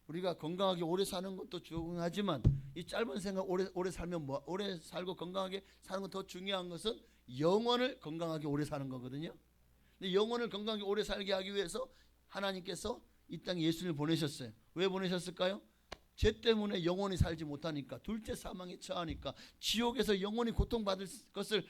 우리가 건강하게 오래 사는 것도 중요하지만 이 짧은 생각 오래 살면 오래 살고 건강하게 사는 것 더 중요한 것은 영혼을 건강하게 오래 사는 거거든요. 근데 영혼을 건강하게 오래 살게 하기 위해서 하나님께서 이 땅에 예수님을 보내셨어요. 왜 보내셨을까요? 죄 때문에 영혼이 살지 못하니까, 둘째 사망에 처하니까, 지옥에서 영혼이 고통받을 것을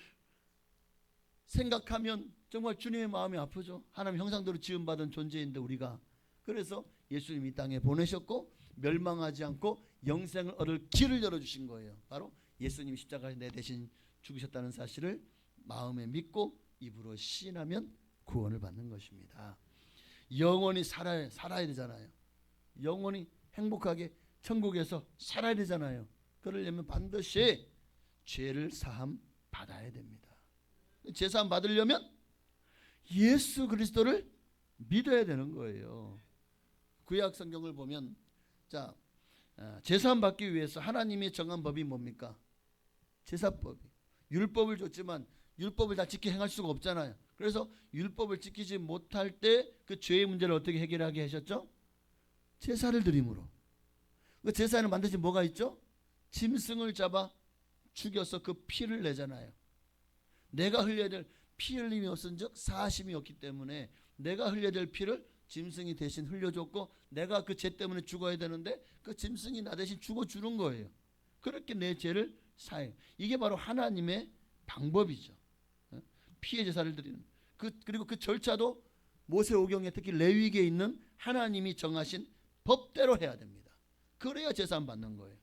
생각하면 정말 주님의 마음이 아프죠. 하나님 형상대로 지음받은 존재인데 우리가. 그래서 예수님 이 땅에 보내셨고 멸망하지 않고 영생을 얻을 길을 열어주신 거예요. 바로 예수님이 십자가에 내 대신 죽으셨다는 사실을 마음에 믿고 입으로 시인하면 구원을 받는 것입니다. 영원히 살아야 되잖아요. 영원히 행복하게 천국에서 살아야 되잖아요. 그러려면 반드시 죄를 사함 받아야 됩니다. 죄 사함 받으려면 예수 그리스도를 믿어야 되는 거예요. 구약 성경을 보면 자, 죄 사함 받기 위해서 하나님이 정한 법이 뭡니까? 제사법이. 율법을 줬지만 율법을 다 지켜 행할 수가 없잖아요. 그래서 율법을 지키지 못할 때 그 죄의 문제를 어떻게 해결하게 하셨죠? 제사를 드림으로. 그 제사에는 반드시 뭐가 있죠? 짐승을 잡아 죽여서 그 피를 내잖아요. 내가 흘려야 될 피 흘림이 없은즉 사심이 없기 때문에 내가 흘려야 될 피를 짐승이 대신 흘려줬고, 내가 그 죄 때문에 죽어야 되는데 그 짐승이 나 대신 죽어주는 거예요. 그렇게 내 죄를 사해요. 이게 바로 하나님의 방법이죠. 피의 제사를 드리는. 그리고 그 절차도 모세오경에 특히 레위기에 있는 하나님이 정하신 법대로 해야 됩니다. 그래야 제사함 받는 거예요.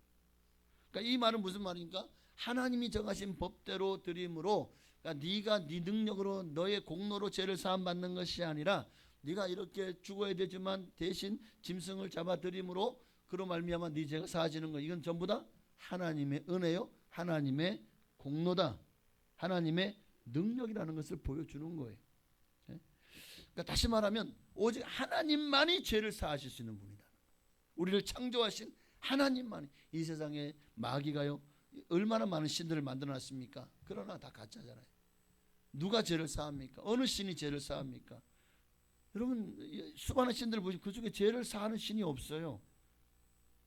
그러니까 이 말은 무슨 말입니까? 하나님이 정하신 법대로 드림으로, 그러니까 네가 네 능력으로 너의 공로로 죄를 사함 받는 것이 아니라 네가 이렇게 죽어야 되지만 대신 짐승을 잡아 드림으로 그로 말미암아 네 죄가 사하지는 거. 이건 전부 다 하나님의 은혜요, 하나님의 공로다, 하나님의 능력이라는 것을 보여주는 거예요. 그러니까 다시 말하면 오직 하나님만이 죄를 사하실 수 있는 분이다. 우리를 창조하신 하나님만이. 이 세상에 마귀가요 얼마나 많은 신들을 만들어놨습니까? 그러나 다 가짜잖아요. 누가 죄를 사합니까? 어느 신이 죄를 사합니까? 여러분 수많은 신들을 보시면 그 중에 죄를 사하는 신이 없어요.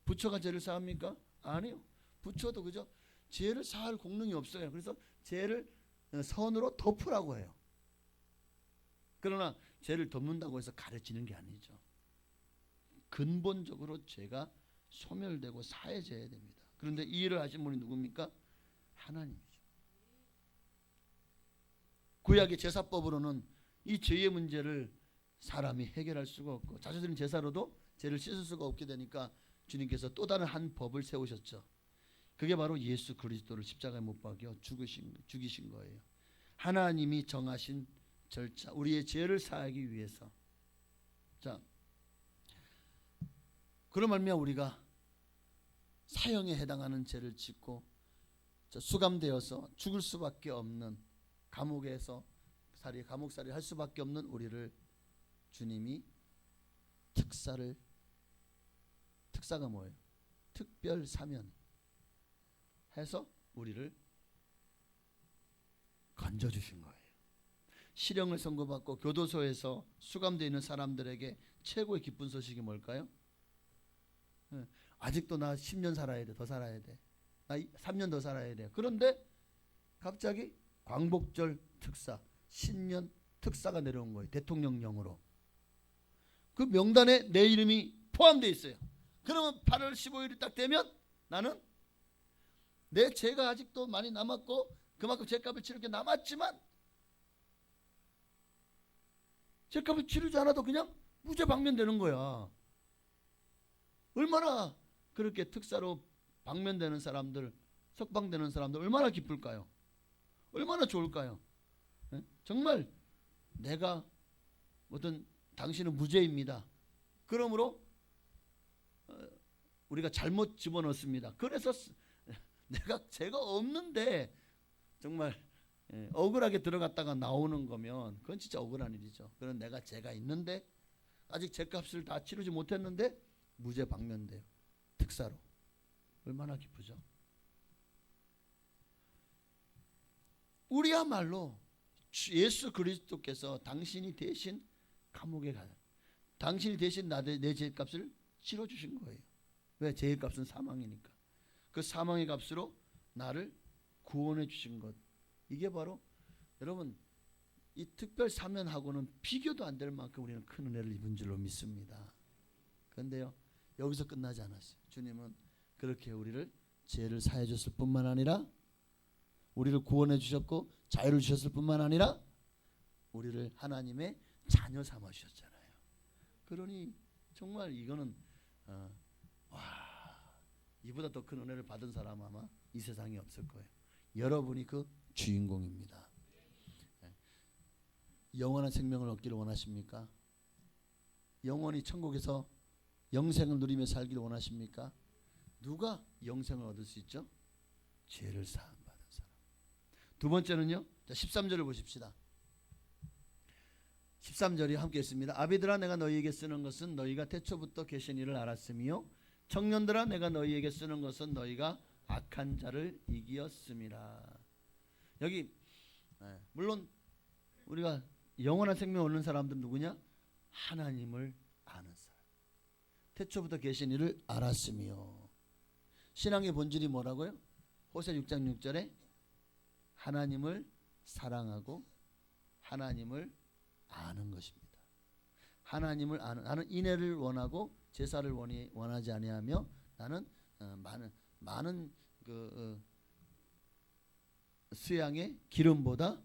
부처가 죄를 사합니까? 아니요. 부처도 그죠? 죄를 사할 공능이 없어요. 그래서 죄를 선으로 덮으라고 해요. 그러나 죄를 덮는다고 해서 가르치는 게 아니죠. 근본적으로 죄가 소멸되고 사해져야 됩니다. 그런데 이 일을 하신 분이 누굽니까? 하나님이죠. 구약의 제사법으로는 이 죄의 문제를 사람이 해결할 수가 없고 자주드린 제사로도 죄를 씻을 수가 없게 되니까 주님께서 또 다른 한 법을 세우셨죠. 그게 바로 예수 그리스도를 십자가에 못 박여 죽이신 거예요. 하나님이 정하신 절차, 우리의 죄를 사하기 위해서. 자, 그런 말미암아 우리가 사형에 해당하는 죄를 짓고 수감되어서 죽을 수밖에 없는, 감옥에서 감옥살이 할 수밖에 없는 우리를 주님이 특사가 뭐예요? 특별 사면 해서 우리를 건져주신 거예요. 실형을 선고받고 교도소에서 수감되어 있는 사람들에게 최고의 기쁜 소식이 뭘까요? 아직도 나 10년 살아야 돼, 더 살아야 돼, 나 3년 더 살아야 돼. 그런데 갑자기 광복절 특사, 신년 특사가 내려온 거예요. 대통령령으로. 그 명단에 내 이름이 포함되어 있어요. 그러면 8월 15일이 딱 되면 나는 내 죄가 아직도 많이 남았고 그만큼 죄값을 치를 게 남았지만 죄값을 치르지 않아도 그냥 무죄 방면되는 거야. 얼마나 그렇게 특사로 방면되는 사람들, 석방되는 사람들 얼마나 기쁠까요? 얼마나 좋을까요? 정말 내가 어떤 당신은 무죄입니다. 그러므로 우리가 잘못 집어넣습니다. 그래서 내가 죄가 없는데 정말 억울하게 들어갔다가 나오는 거면 그건 진짜 억울한 일이죠. 그런 내가 죄가 있는데 아직 죄값을 다 치르지 못했는데 무죄 방면돼요. 특사로. 얼마나 기쁘죠. 우리야말로 예수 그리스도께서 당신이 대신 감옥에 가요. 당신이 대신 내 죄값을 치러 주신 거예요. 왜? 죄의 값은 사망이니까. 그 사망의 값으로 나를 구원해 주신 것. 이게 바로 여러분 이 특별 사면하고는 비교도 안 될 만큼 우리는 큰 은혜를 입은 줄로 믿습니다. 그런데요, 여기서 끝나지 않았어요. 주님은 그렇게 우리를 죄를 사해 줬을 뿐만 아니라 우리를 구원해 주셨고 자유를 주셨을 뿐만 아니라 우리를 하나님의 자녀 삼아 주셨잖아요. 그러니 정말 이거는 이보다 더 큰 은혜를 받은 사람 아마 이 세상에 없을 거예요. 여러분이 그 주인공입니다. 영원한 생명을 얻기를 원하십니까? 영원히 천국에서 영생을 누리며 살기를 원하십니까? 누가 영생을 얻을 수 있죠? 죄를 사함 받은 사람. 두 번째는요. 자, 13절을 보십시다. 13절이 함께 있습니다. 아비들아 내가 너희에게 쓰는 것은 너희가 태초부터 계신 이를 알았으며 청년들아 내가 너희에게 쓰는 것은 너희가 악한 자를 이기었음이라. 여기 물론 우리가 영원한 생명 얻는 사람들은 누구냐? 하나님을 아는 사람. 태초부터 계신 이를 알았으며. 신앙의 본질이 뭐라고요? 호세 6장 6절에 하나님을 사랑하고 하나님을 아는 것입니다. 하나님을 아는, 나는 인애를 원하고 제사를 원하지 아니하며 나는 많은 수양의 기름보다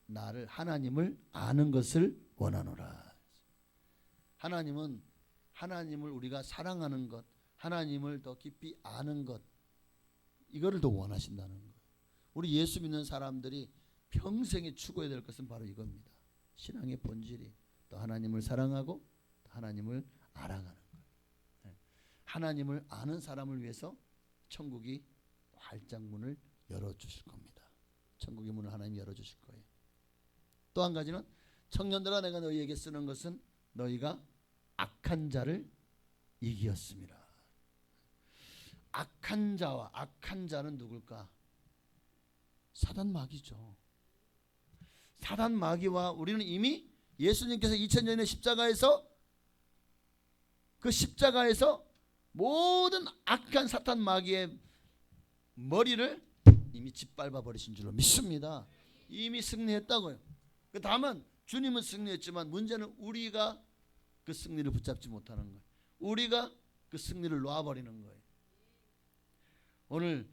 나를 하나님을 아는 것을 원하노라. 하나님을 우리가 사랑하는 것, 하나님을 더 깊이 아는 것, 이거를 더 원하신다는 거예요. 우리 예수 믿는 사람들이 평생에 추구해야 될 것은 바로 이겁니다. 신앙의 본질이 또 하나님을 사랑하고 또 하나님을 알아가는 거예요. 하나님을 아는 사람을 위해서 천국이 활짝 문을 열어주실 겁니다. 천국의 문을 하나님이 열어주실 거예요. 또 한 가지는 청년들아 내가 너희에게 쓰는 것은 너희가 악한 자를 이기었습니다. 악한 자와 악한 자는 누굴까? 사단 마귀죠. 사단 마귀와 우리는 이미 예수님께서 2000년의 십자가에서 그 십자가에서 모든 악한 사탄 마귀의 머리를 이미 짓밟아 버리신 줄로 믿습니다. 이미 승리했다고요. 다만 주님은 승리했지만 문제는 우리가 그 승리를 붙잡지 못하는 거예요. 우리가 그 승리를 놓아버리는 거예요. 오늘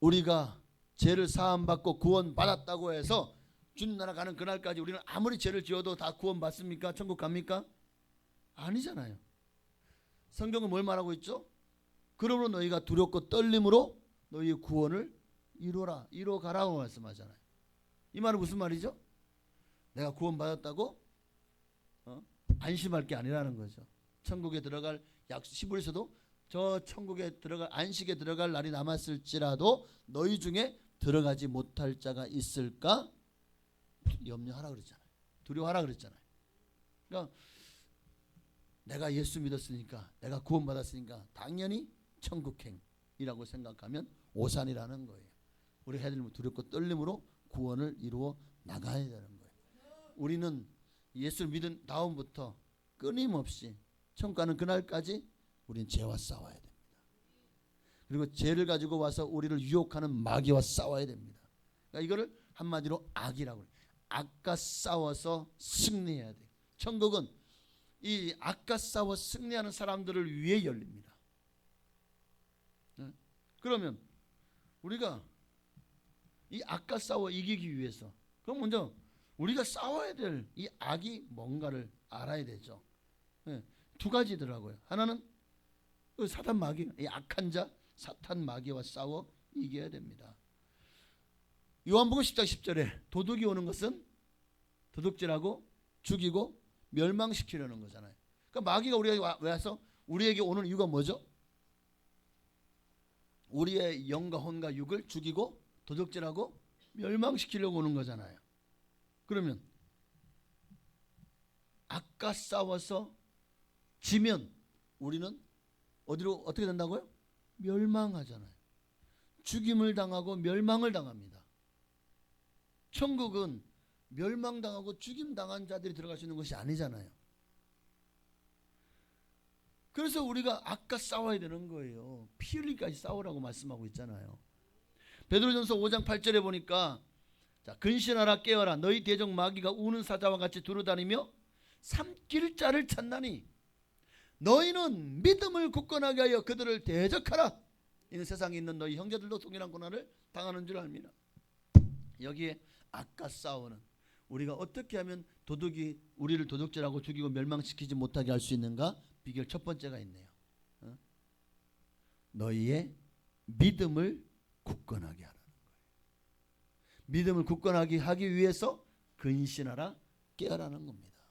우리가 죄를 사함받고 구원받았다고 해서 주님 나라 가는 그날까지 우리는 아무리 죄를 지어도 다 구원받습니까? 천국 갑니까? 아니잖아요. 성경은 뭘 말하고 있죠? 그러므로 너희가 두렵고 떨림으로 너희의 구원을 이루어라, 이루어가라고 말씀하잖아요. 이 말은 무슨 말이죠? 내가 구원받았다고 안심할 게 아니라는 거죠. 천국에 들어갈 약속 히브리서도 저 천국에 들어갈 안식에 들어갈 날이 남았을지라도 너희 중에 들어가지 못할 자가 있을까? 염려하라 그랬잖아요. 두려워하라 그랬잖아요. 그러니까 내가 예수 믿었으니까 내가 구원받았으니까 당연히 천국행이라고 생각하면 오산이라는 거예요. 우리 해야 될 두렵고 떨림으로 구원을 이루어 나가야 되는 거예요. 우리는 예수를 믿은 다음부터 끊임없이 천국 가는 그날까지 우리는 죄와 싸워야 됩니다. 그리고 죄를 가지고 와서 우리를 유혹하는 마귀와 싸워야 됩니다. 그러니까 이거를 한마디로 악이라고 해요. 악과 싸워서 승리해야 돼요. 천국은 이 악과 싸워 승리하는 사람들을 위해 열립니다. 그러면 우리가 이 악과 싸워 이기기 위해서 그럼 먼저 우리가 싸워야 될 이 악이 뭔가를 알아야 되죠. 두 가지더라고요. 하나는 사탄 마귀, 이 악한 자 사탄 마귀와 싸워 이겨야 됩니다. 요한복음 10장 10절에 도둑이 오는 것은 도둑질하고 죽이고 멸망시키려는 거잖아요. 그러니까 마귀가 우리에게 와서 우리에게 오는 이유가 뭐죠? 우리의 영과 혼과 육을 죽이고 도둑질하고 멸망시키려고 오는 거잖아요. 그러면 악과 싸워서 지면 우리는 어디로 어떻게 된다고요? 멸망하잖아요. 죽임을 당하고 멸망을 당합니다. 천국은 멸망당하고 죽임당한 자들이 들어갈 수 있는 것이 아니잖아요. 그래서 우리가 아까 싸워야 되는 거예요. 피 흘리기까지 싸우라고 말씀하고 있잖아요. 베드로전서 5장 8절에 보니까 자, 근신하라 깨어라 너희 대적 마귀가 우는 사자와 같이 두루다니며 삼킬 자를 찾나니 너희는 믿음을 굳건하게 하여 그들을 대적하라. 이는 세상에 있는 너희 형제들도 동일한 고난을 당하는 줄 압니다. 여기에 아까 싸우는 우리가 어떻게 하면 도둑이 우리를 도둑질하고 죽이고 멸망시키지 못하게 할 수 있는가? 비결 첫 번째가 있네요. 너희의 믿음을 굳건하게 하라는 거예요. 믿음을 굳건하게 하기 위해서 근신하라 깨어라는 겁니다.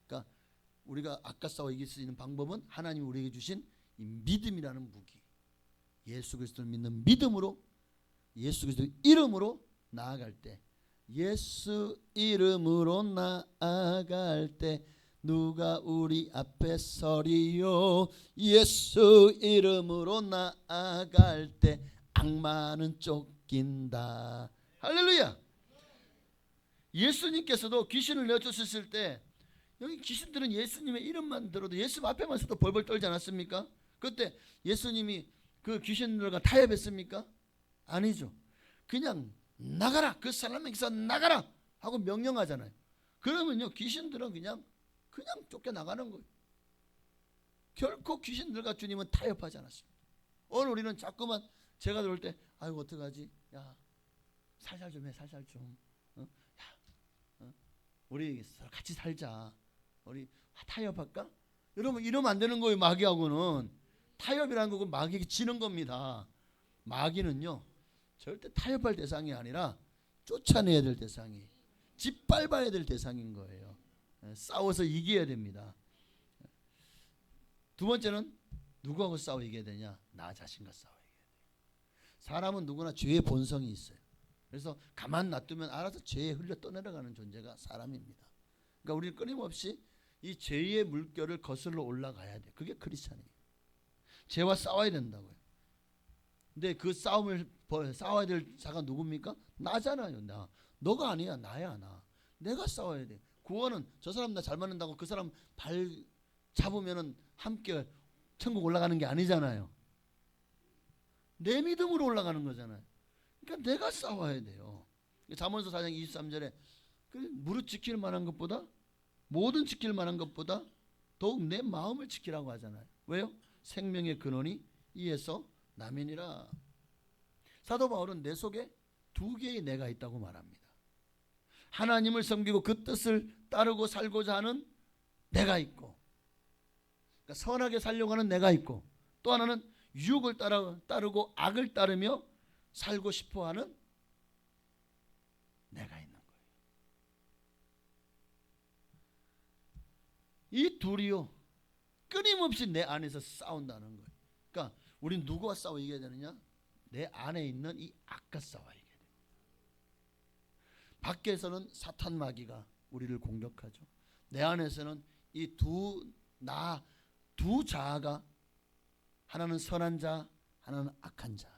그러니까 우리가 아까 싸워 이길 수 있는 방법은 하나님이 우리에게 주신 이 믿음이라는 무기, 예수 그리스도를 믿는 믿음으로 예수 그리스도의 이름으로 나아갈 때, 예수 이름으로 나아갈 때 누가 우리 앞에 서리요. 예수 이름으로 나아갈 때 악마는 쫓긴다. 할렐루야. 예수님께서도 귀신을 내쫓으실 때 여기 귀신들은 예수님의 이름만 들어도 예수 앞에만 서도 벌벌 떨지 않았습니까? 그때 예수님이 그 귀신들과 타협했습니까? 아니죠. 그냥 나가라, 그 사람에게서 나가라 하고 명령하잖아요. 그러면요 귀신들은 그냥 쫓겨나가는 거예요. 결코 귀신들과 주님은 타협하지 않았습니다. 오늘 우리는 자꾸만 제가 들어올 때 아이고 어떡하지? 야 살살 좀 해, 살살 좀. 우리 같이 살자. 우리 타협할까? 여러분 이러면 안 되는 거예요. 마귀하고는 타협이라는 거고 마귀에게 지는 겁니다. 마귀는요 절대 타협할 대상이 아니라 쫓아내야 될 대상이, 짓밟아야 될 대상인 거예요. 싸워서 이겨야 됩니다. 두 번째는 누구하고 싸워 이겨야 되냐? 나 자신과 싸워 이겨야 돼요. 사람은 누구나 죄의 본성이 있어요. 그래서 가만 놔두면 알아서 죄에 흘려 떠내려가는 존재가 사람입니다. 그러니까 우리는 끊임없이 이 죄의 물결을 거슬러 올라가야 돼. 그게 크리스찬이에요. 죄와 싸워야 된다고요. 근데 그 싸워야 될 자가 누굽니까? 나잖아요. 나. 너가 아니야. 나야. 나. 내가 싸워야 돼. 구원은 저 사람 나 잘 맞는다고 그 사람 발 잡으면은 함께 천국 올라가는 게 아니잖아요. 내 믿음으로 올라가는 거잖아요. 그러니까 내가 싸워야 돼요. 잠언서 4장 23절에 무릇 지킬 만한 것보다, 모든 지킬 만한 것보다 더욱 내 마음을 지키라고 하잖아요. 왜요? 생명의 근원이 이에서 나면이라. 사도 바울은 내 속에 두 개의 내가 있다고 말합니다. 하나님을 섬기고 그 뜻을 따르고 살고자 하는 내가 있고, 그러니까 선하게 살려고 하는 내가 있고, 또 하나는 유혹을 따르고 악을 따르며 살고 싶어하는 내가 있는 거예요. 이 둘이요 끊임없이 내 안에서 싸운다는 거예요. 그러니까 우린 누구와 싸워 이겨야 되느냐? 내 안에 있는 이 악과 싸워 이겨야 돼요. 밖에서는 사탄 마귀가 우리를 공격하죠. 내 안에서는 이 두 자아가, 하나는 선한 자, 하나는 악한 자.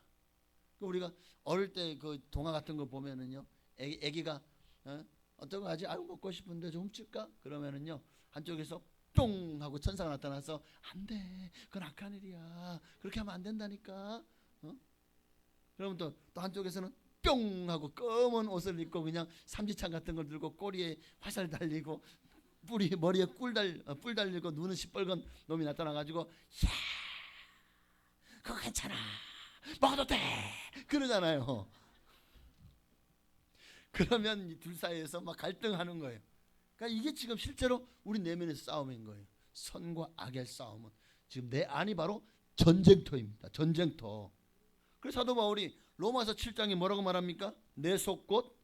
우리가 어릴 때 그 동화 같은 거 보면은요, 애기가 어떤 거 하지? 아유 먹고 싶은데 좀 훔칠까? 그러면은요 한쪽에서 똥 하고 천사가 나타나서 안 돼, 그건 악한 일이야, 그렇게 하면 안 된다니까. 그러면 또 한쪽에서는 뿅 하고 검은 옷을 입고 그냥 삼지창 같은 걸 들고 꼬리에 화살 달리고 머리에 뿔 달리고 눈은 시뻘건 놈이 나타나가지고 야 그거 괜찮아, 먹어도 돼, 그러잖아요. 그러면 이 둘 사이에서 막 갈등하는 거예요. 그러니까 이게 지금 실제로 우리 내면에서 싸움인 거예요. 선과 악의 싸움은 지금 내 안이 바로 전쟁터입니다. 전쟁터. 그래서 사도 바울이 로마서 7장에 뭐라고 말합니까? 내 속 곧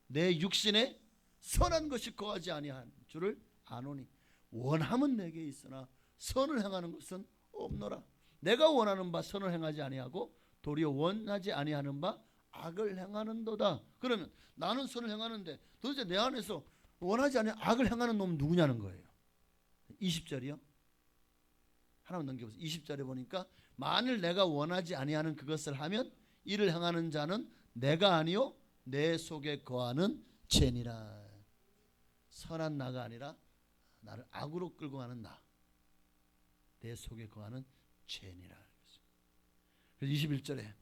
내 육신에 선한 것이 거하지 아니한 줄을 아노니 원함은 내게 있으나 선을 행하는 것은 없노라. 내가 원하는 바 선을 행하지 아니하고 도리어 원하지 아니하는 바 악을 행하는도다. 그러면 나는 선을 행하는데 도대체 내 안에서 원하지 않는 악을 행하는 놈은 누구냐는 거예요. 20절이요. 하나만 넘겨보세요. 20절에 보니까 만일 내가 원하지 아니하는 그것을 하면 이를 행하는 자는 내가 아니요 내 속에 거하는 죄니라. 선한 나가 아니라 나를 악으로 끌고 가는 나. 내 속에 거하는 죄니라. 그래서 21절에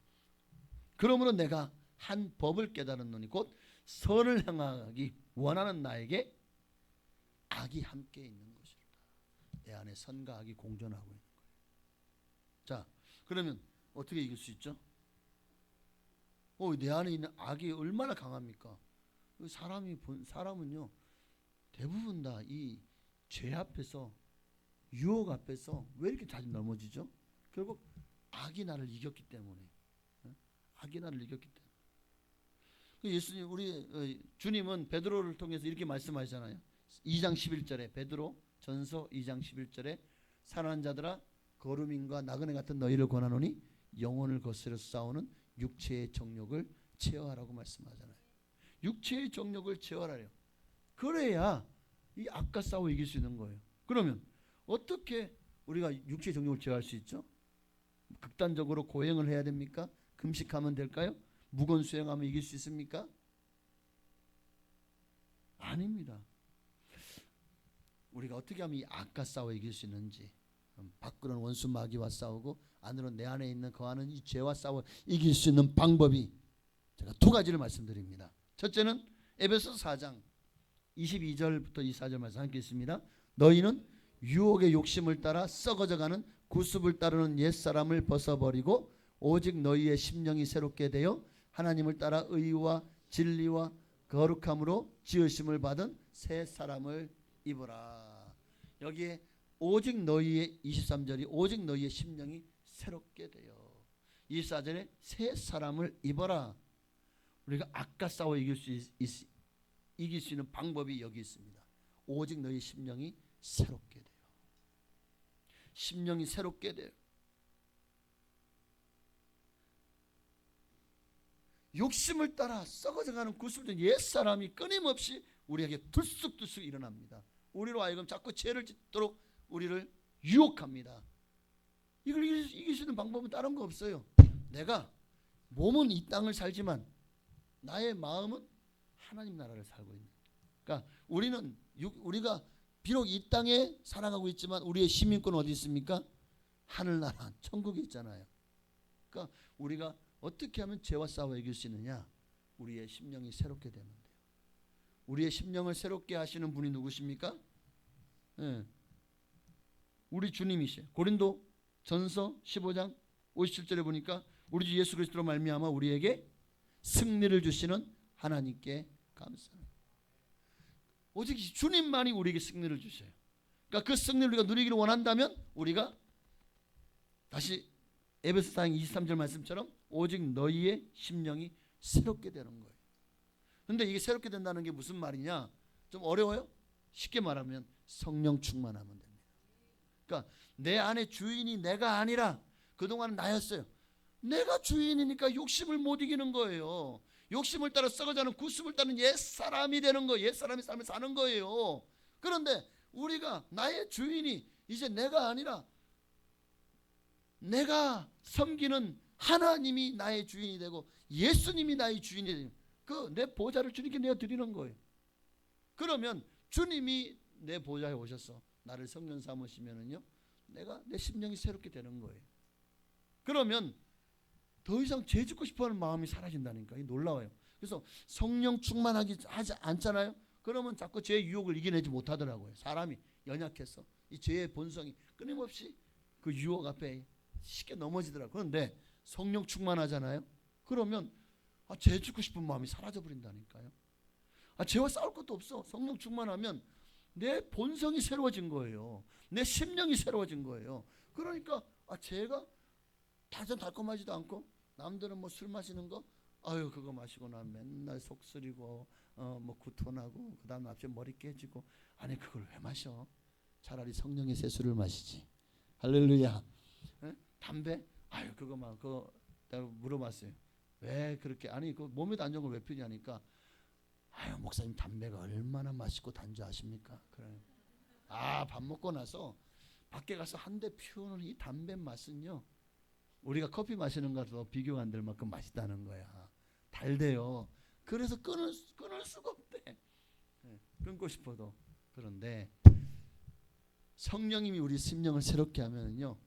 그러므로 내가 한 법을 깨달았노니 곧 선을 행하기 원하는 나에게 악이 함께 있는 것이다. 내 안에 선과 악이 공존하고 있는 거예요. 자, 그러면 어떻게 이길 수 있죠? 내 안에 있는 악이 얼마나 강합니까? 사람은요 대부분 다 이 죄 앞에서, 유혹 앞에서 왜 이렇게 자주 넘어지죠? 결국 악이 나를 이겼기 때문에. 악이 나를 이겼기 때문에. 예수님, 우리 주님은 베드로를 통해서 이렇게 말씀하시잖아요. 2장 11절에, 베드로 전서 2장 11절에 사랑하는 자들아 거루민과 나그네 같은 너희를 권하노니 영혼을 거스려 싸우는 육체의 정욕을 제어하라고 말씀하잖아요. 육체의 정욕을 제어하래요. 그래야 이 악과 싸워 이길 수 있는 거예요. 그러면 어떻게 우리가 육체의 정욕을 제어할 수 있죠? 극단적으로 고행을 해야 됩니까? 금식하면 될까요? 무건 수행하면 이길 수 있습니까? 아닙니다. 우리가 어떻게 하면 이 악과 싸워 이길 수 있는지, 밖으로는 원수 마귀와 싸우고 안으로는 내 안에 있는 거하는 이 죄와 싸워 이길 수 있는 방법이 제가 두 가지를 말씀드립니다. 첫째는 에베소서 4장 22절부터 24절 말씀 함께 있습니다. 너희는 유혹의 욕심을 따라 썩어져가는 구습을 따르는 옛사람을 벗어버리고 오직 너희의 심령이 새롭게 되어 하나님을 따라 의와 진리와 거룩함으로 지으심을 받은 새 사람을 입어라. 여기에 오직 너희의 23절이 오직 너희의 심령이 새롭게 되어 24절에 새 사람을 입어라. 우리가 악과 싸워 이길 수 있는 방법이 여기 있습니다. 오직 너희 심령이 새롭게 돼요. 심령이 새롭게 돼요. 욕심을 따라 썩어져가는 구습된 옛사람이 끊임없이 우리에게 들쑥들쑥 일어납니다. 우리로 하여금 자꾸 죄를 짓도록 우리를 유혹합니다. 이걸 이길 수 있는 방법은 다른 거 없어요. 내가 몸은 이 땅을 살지만 나의 마음은 하나님 나라를 살고 있는. 그러니까 우리가 비록 이 땅에 살아가고 있지만 우리의 시민권은 어디 있습니까? 하늘나라, 천국에 있잖아요. 그러니까 우리가 어떻게 하면 죄와 싸워 이길 수 있느냐? 우리의 심령이 새롭게 되면 돼요. 우리의 심령을 새롭게 하시는 분이 누구십니까? 우리 주님이시에요. 고린도 전서 15장 57절에 보니까 우리 주 예수 그리스도로 말미암아 우리에게 승리를 주시는 하나님께 감사합니다. 오직 주님만이 우리에게 승리를 주셔요. 그러니까 그 승리를 우리가 누리기를 원한다면 우리가 다시 에베소 4장 23절 말씀처럼 오직 너희의 심령이 새롭게 되는 거예요. 근데 이게 새롭게 된다는 게 무슨 말이냐? 좀 어려워요? 쉽게 말하면 성령 충만하면 됩니다. 그러니까 내 안에 주인이 내가 아니라 그동안은 나였어요. 내가 주인이니까 욕심을 못 이기는 거예요. 욕심을 따라 썩어가는 구습을 따르는 옛사람이 되는 거예요. 옛사람이 삶을 사는 거예요. 그런데 우리가 나의 주인이 이제 내가 아니라 내가 섬기는 하나님이 나의 주인이 되고 예수님이 나의 주인이 되고 그 내 보좌를 주님께 내어 드리는 거예요. 그러면 주님이 내 보좌에 오셔서 나를 성령 삼으시면은요, 내가 내 심령이 새롭게 되는 거예요. 그러면 더 이상 죄 짓고 싶어하는 마음이 사라진다니까. 놀라워요. 그래서 성령 충만하지 않잖아요. 그러면 자꾸 죄의 유혹을 이겨내지 못하더라고요. 사람이 연약해서 이 죄의 본성이 끊임없이 그 유혹 앞에 쉽게 넘어지더라고요. 그런데 성령 충만하잖아요. 그러면 죄 짓고 싶은 마음이 사라져 버린다니까요. 죄와 싸울 것도 없어. 성령 충만하면 내 본성이 새로워진 거예요. 내 심령이 새로워진 거예요. 그러니까 죄가 달콤하지도 않고 남들은 뭐 술 마시는 거 그거 마시고 나 맨날 속 쓰리고 뭐 구토나고 그다음에 앞에 머리 깨지고 아니 그걸 왜 마셔? 차라리 성령의 세수를 마시지. 할렐루야. 담배? 그거만 그거 내가 물어봤어요. 왜 그렇게 그 몸에도 안 좋은 걸 왜 피냐니까 목사님 담배가 얼마나 맛있고 단조하십니까? 그래. 밥 먹고 나서 밖에 가서 한 대 피우는 이 담배 맛은요. 우리가 커피 마시는 것도 비교가 안 될 만큼 맛있다는 거야. 달대요. 그래서 끊을 수가 없대. 끊고 싶어도. 그런데 성령님이 우리 심령을 새롭게 하면요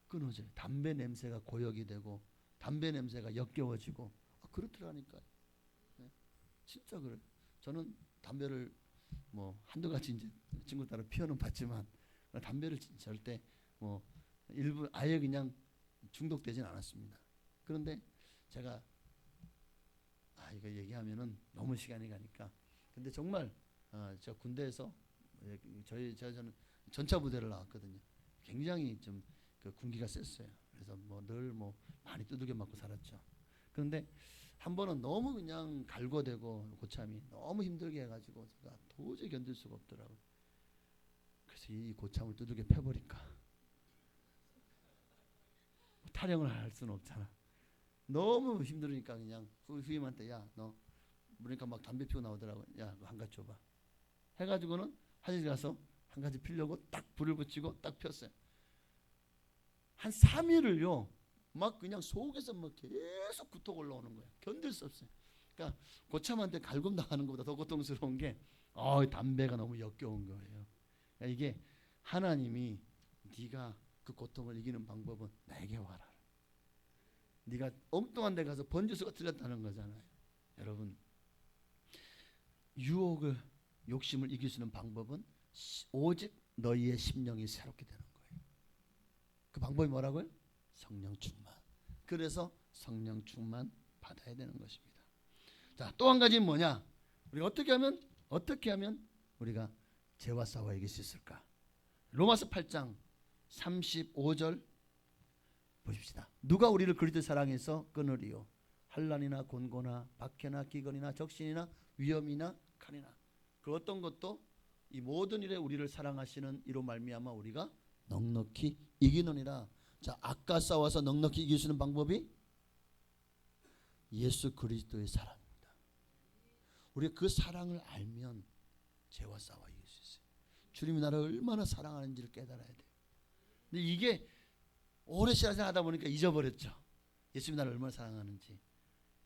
끊어져요. 담배 냄새가 고역이 되고 담배 냄새가 역겨워지고 그렇더라니까요. 네. 진짜 그래요. 저는 담배를 뭐 한두 가지 이제 친구 따라 피워는 봤지만 담배를 절대 뭐 일부 아예 그냥 중독되진 않았습니다. 그런데 제가 이거 얘기하면은 너무 시간이 가니까 근데 정말 저 군대에서 저는 전차 부대를 나왔거든요. 굉장히 좀 그 군기가 셌어요. 그래서 뭐 늘 뭐 많이 두들겨 맞고 살았죠. 그런데 한 번은 너무 그냥 갈고되고 고참이 너무 힘들게 해가지고 제가 도저히 견딜 수가 없더라고요. 그래서 이 고참을 두들겨 패버릴까. 타령을 할 수는 없잖아. 너무 힘들으니까 그냥 후임한테 야 너 그러니까 막 담배 피고 나오더라고. 야 너 한 가지 줘봐. 해가지고는 화장실 가서 한 가지 피려고 딱 불을 붙이고 딱 폈어요. 한 3일을요 막 그냥 속에서 막 계속 구토가 올라오는 거예요. 견딜 수 없어요. 그러니까 고참한테 갈굼 당하는 것보다 더 고통스러운 게 담배가 너무 역겨운 거예요. 그러니까 이게 하나님이 네가 그 고통을 이기는 방법은 내게 와라. 네가 엉뚱한 데 가서 번지수가 틀렸다는 거잖아요. 여러분 유혹을 욕심을 이길 수 있는 방법은 오직 너희의 심령이 새롭게 되는 거예요. 그 방법이 뭐라고요? 성령 충만. 그래서 성령 충만 받아야 되는 것입니다. 자, 또 한 가지는 뭐냐? 우리가 어떻게 하면 우리가 죄와 싸워 이길 수 있을까? 로마서 8장 35절 보십시다. 누가 우리를 그리스도 사랑해서 끊으리요? 환난이나 곤고나 박해나 기근이나 적신이나 위험이나 칼이나 그 어떤 것도 이 모든 일에 우리를 사랑하시는 이로 말미암아 우리가 넉넉히 이기느니라. 자, 아까 싸워서 넉넉히 이길 수 있는 방법이 예수 그리스도의 사랑입니다. 우리가 그 사랑을 알면 죄와 싸워 이길 수 있어요. 주님이 나를 얼마나 사랑하는지를 깨달아야 돼요. 근데 이게 오래 신앙생활 하다 보니까 잊어버렸죠. 예수님이 나를 얼마나 사랑하는지.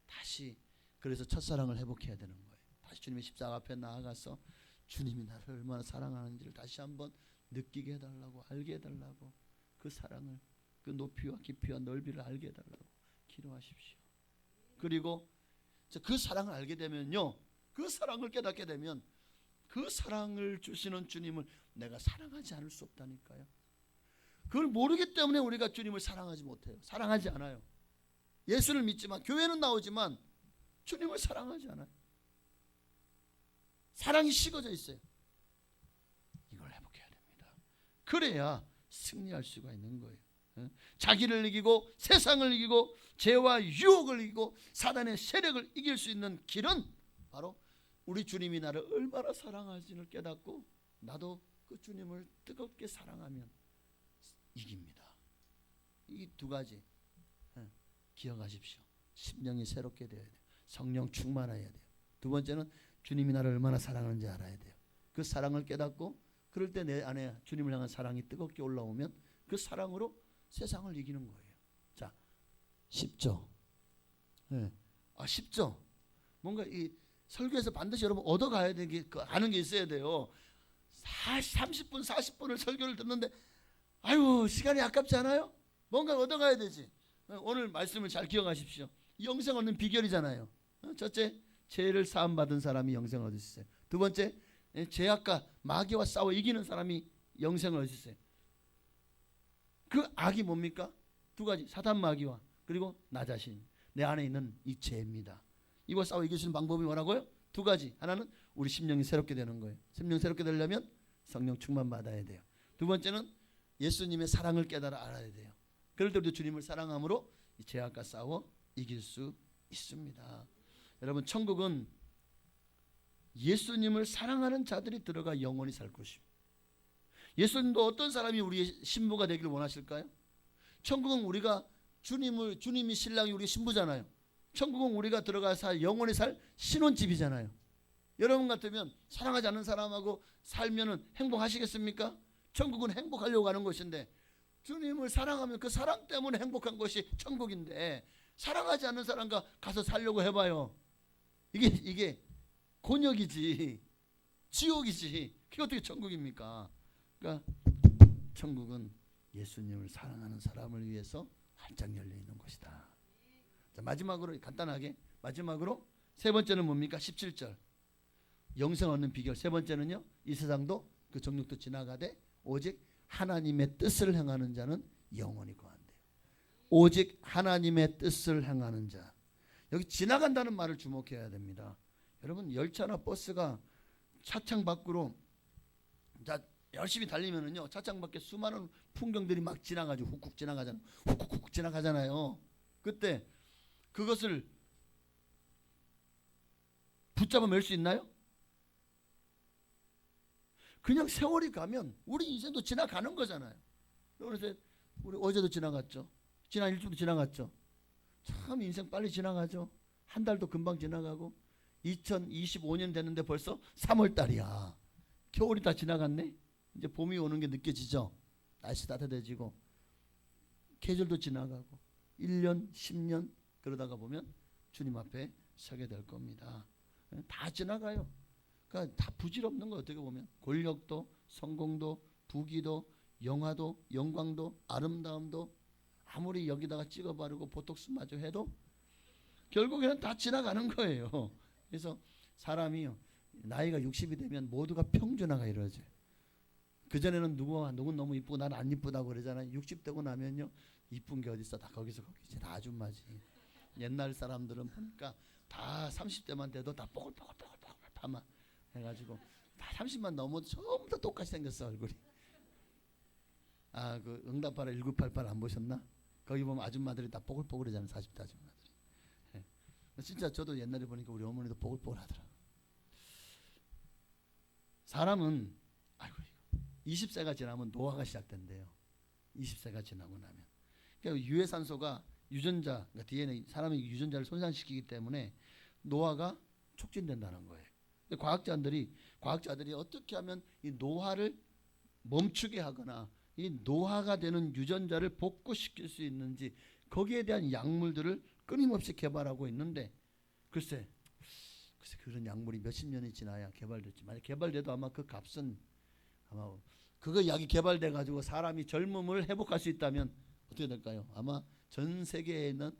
다시 그래서 첫사랑을 회복해야 되는 거예요. 다시 주님의 십자가 앞에 나아가서 주님이 나를 얼마나 사랑하는지를 다시 한번 느끼게 해달라고, 알게 해달라고, 그 사랑을, 그 높이와 깊이와 넓이를 알게 해달라고 기도하십시오. 그리고 그 사랑을 알게 되면요, 그 사랑을 깨닫게 되면 그 사랑을 주시는 주님을 내가 사랑하지 않을 수 없다니까요. 그걸 모르기 때문에 우리가 주님을 사랑하지 못해요. 사랑하지 않아요. 예수를 믿지만, 교회는 나오지만 주님을 사랑하지 않아요. 사랑이 식어져 있어요. 이걸 회복해야 됩니다. 그래야 승리할 수가 있는 거예요. 자기를 이기고 세상을 이기고 죄와 유혹을 이기고 사단의 세력을 이길 수 있는 길은 바로 우리 주님이 나를 얼마나 사랑하시는지를 깨닫고 나도 그 주님을 뜨겁게 사랑하면 이깁니다. 이 두 가지 기억하십시오. 심령이 새롭게 되어야 돼요. 성령 충만해야 돼요. 두 번째는 주님이 나를 얼마나 사랑하는지 알아야 돼요. 그 사랑을 깨닫고 그럴 때 내 안에 주님을 향한 사랑이 뜨겁게 올라오면 그 사랑으로 세상을 이기는 거예요. 자, 쉽죠? 네. 쉽죠? 뭔가 이 설교에서 반드시 여러분 얻어가야 되는 게 아는 게 있어야 돼요. 30분 40분을 설교를 듣는데 아유 시간이 아깝지 않아요? 뭔가 얻어가야 되지. 오늘 말씀을 잘 기억하십시오. 영생 얻는 비결이잖아요. 첫째, 죄를 사함받은 사람이 영생을 얻을 수 있어요. 두 번째, 죄악과 마귀와 싸워 이기는 사람이 영생을 얻을 수 있어요. 그 악이 뭡니까? 두 가지, 사단 마귀와 그리고 나 자신, 내 안에 있는 이 죄입니다. 이거 싸워 이길 수 있는 방법이 뭐라고요? 두 가지. 하나는 우리 심령이 새롭게 되는 거예요. 심령 새롭게 되려면 성령 충만 받아야 돼요. 두 번째는 예수님의 사랑을 깨달아 알아야 돼요. 그럴 때 우리도 주님을 사랑함으로 이 죄악과 싸워 이길 수 있습니다. 여러분, 천국은 예수님을 사랑하는 자들이 들어가 영원히 살 것입니다. 예수님도 어떤 사람이 우리의 신부가 되기를 원하실까요? 천국은 우리가 주님이 신랑이 우리 신부잖아요. 천국은 우리가 들어가서 영원히 살 신혼집이잖아요. 여러분 같으면 사랑하지 않는 사람하고 살면은 행복하시겠습니까? 천국은 행복하려고 하는 것인데 주님을 사랑하면 그 사랑 때문에 행복한 것이 천국인데 사랑하지 않는 사람과 가서 살려고 해봐요. 이게 곤욕이지, 지옥이지. 그게 어떻게 천국입니까? 그러니까 천국은 예수님을 사랑하는 사람을 위해서 활짝 열려 있는 곳이다. 자, 마지막으로 간단하게 마지막으로 세 번째는 뭡니까? 17절 영생 얻는 비결. 세 번째는요, 이 세상도 그 정욕도 지나가되 오직 하나님의 뜻을 행하는 자는 영원히 거한대요. 오직 하나님의 뜻을 행하는 자. 여기 지나간다는 말을 주목해야 됩니다. 여러분 열차나 버스가 차창 밖으로 자 열심히 달리면은요, 차창 밖에 수많은 풍경들이 막 지나가지고 훅훅 지나가잖아요. 훅훅 지나가잖아요. 그때 그것을 붙잡아 맬 수 있나요? 그냥 세월이 가면 우리 인생도 지나가는 거잖아요. 그래서 우리 어제도 지나갔죠. 지난 일주일도 지나갔죠. 참 인생 빨리 지나가죠. 한 달도 금방 지나가고 2025년 됐는데 벌써 3월 달이야. 겨울이 다 지나갔네. 이제 봄이 오는 게 느껴지죠. 날씨 따뜻해지고 계절도 지나가고 1년 10년 그러다가 보면 주님 앞에 서게 될 겁니다. 다 지나가요. 그러니까 다 부질없는 거. 어떻게 보면 권력도 성공도 부귀도 영화도 영광도 아름다움도 아무리 여기다가 찍어 바르고 보톡스 마저 해도 결국에는 다 지나가는 거예요. 그래서 사람이 나이가 60이 되면 모두가 평준화가 이루어져요. 그전에는 누군 너무 이쁘고 난 안 이쁘다고 그러잖아요. 60 되고 나면요, 이쁜 게 어딨어. 다 거기서 거기지. 다 아줌마지. 옛날 사람들은 보니까 다 30대만 돼도 다 뽀글뽀글뽀글 파마 해가지고 다 30만 넘어도 전부 다 똑같이 생겼어 얼굴이. 아, 그 응답하라 1988 안 보셨나? 거기 보면 아줌마들이 다 뽀글뽀글하잖아요. 40대 아줌마들. 네. 진짜 저도 옛날에 보니까 우리 어머니도 뽀글뽀글하더라. 사람은 아이고 20세가 지나면 노화가 시작된대요. 20세가 지나고 나면. 그러니까 유해산소가 유전자, 그러니까 DNA, 사람의 유전자를 손상시키기 때문에 노화가 촉진된다는 거예요. 과학자들이 어떻게 하면 이 노화를 멈추게 하거나 이 노화가 되는 유전자를 복구시킬 수 있는지 거기에 대한 약물들을 끊임없이 개발하고 있는데 글쎄 그런 약물이 몇십 년이 지나야 개발됐지. 만약 개발돼도 아마 그 값은 아마 그거 약이 개발돼 가지고 사람이 젊음을 회복할 수 있다면 어떻게 될까요? 아마 전 세계에 있는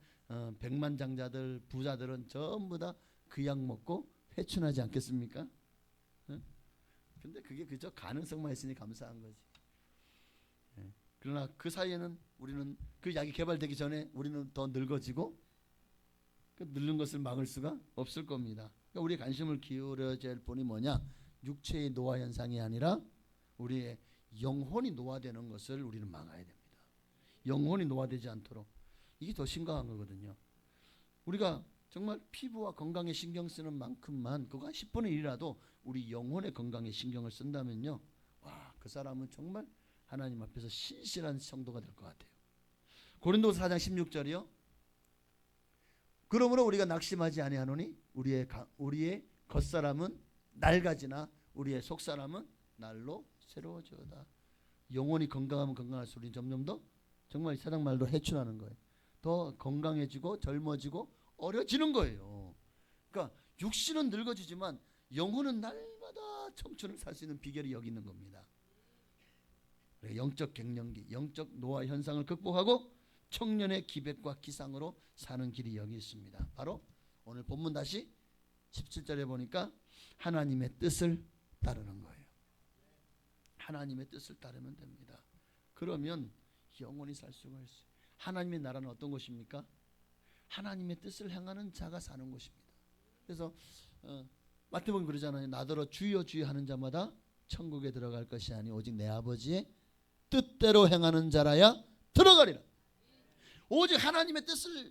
백만장자들 부자들은 전부 다 그 약 먹고 회춘하지 않겠습니까? 근데 그게 그저 가능성만 있으니 감사한 거지. 그러나 그 사이에는 우리는 그 약이 개발되기 전에 우리는 더 늙어지고 그 늙는 것을 막을 수가 없을 겁니다. 그러니까 우리의 관심을 기울여야 될 분이 뭐냐? 육체의 노화 현상이 아니라 우리의 영혼이 노화되는 것을 우리는 막아야 됩니다. 영혼이 노화되지 않도록. 이게 더 심각한 거거든요. 우리가 정말 피부와 건강에 신경 쓰는 만큼만 그거 한 10분의 1이라도 우리 영혼의 건강에 신경을 쓴다면요, 와, 그 사람은 정말 하나님 앞에서 신실한 성도가 될 것 같아요. 고린도서 4장 16절이요. 그러므로 우리가 낙심하지 아니하노니 우리의 겉사람은 낡아지나 우리의 속사람은 날로 새로워져다. 영혼이 건강하면 건강할수록 우리 점점 더 정말 세상 말로 해춘하는 거예요. 더 건강해지고 젊어지고 어려지는 거예요. 그러니까 육신은 늙어지지만 영혼은 날마다 청춘을 살 수 있는 비결이 여기 있는 겁니다. 영적 갱년기, 영적 노화 현상을 극복하고 청년의 기백과 기상으로 사는 길이 여기 있습니다. 바로 오늘 본문 다시 17절에 보니까 하나님의 뜻을 따르는 거예요. 하나님의 뜻을 따르면 됩니다. 그러면 영원히 살 수가 있어요. 하나님의 나라는 어떤 것입니까? 하나님의 뜻을 행하는 자가 사는 것입니다. 그래서 마태복음 그러잖아요. 나더러 주여 주여 하는 자마다 천국에 들어갈 것이 아니 오직 내 아버지의 뜻대로 행하는 자라야 들어가리라. 오직 하나님의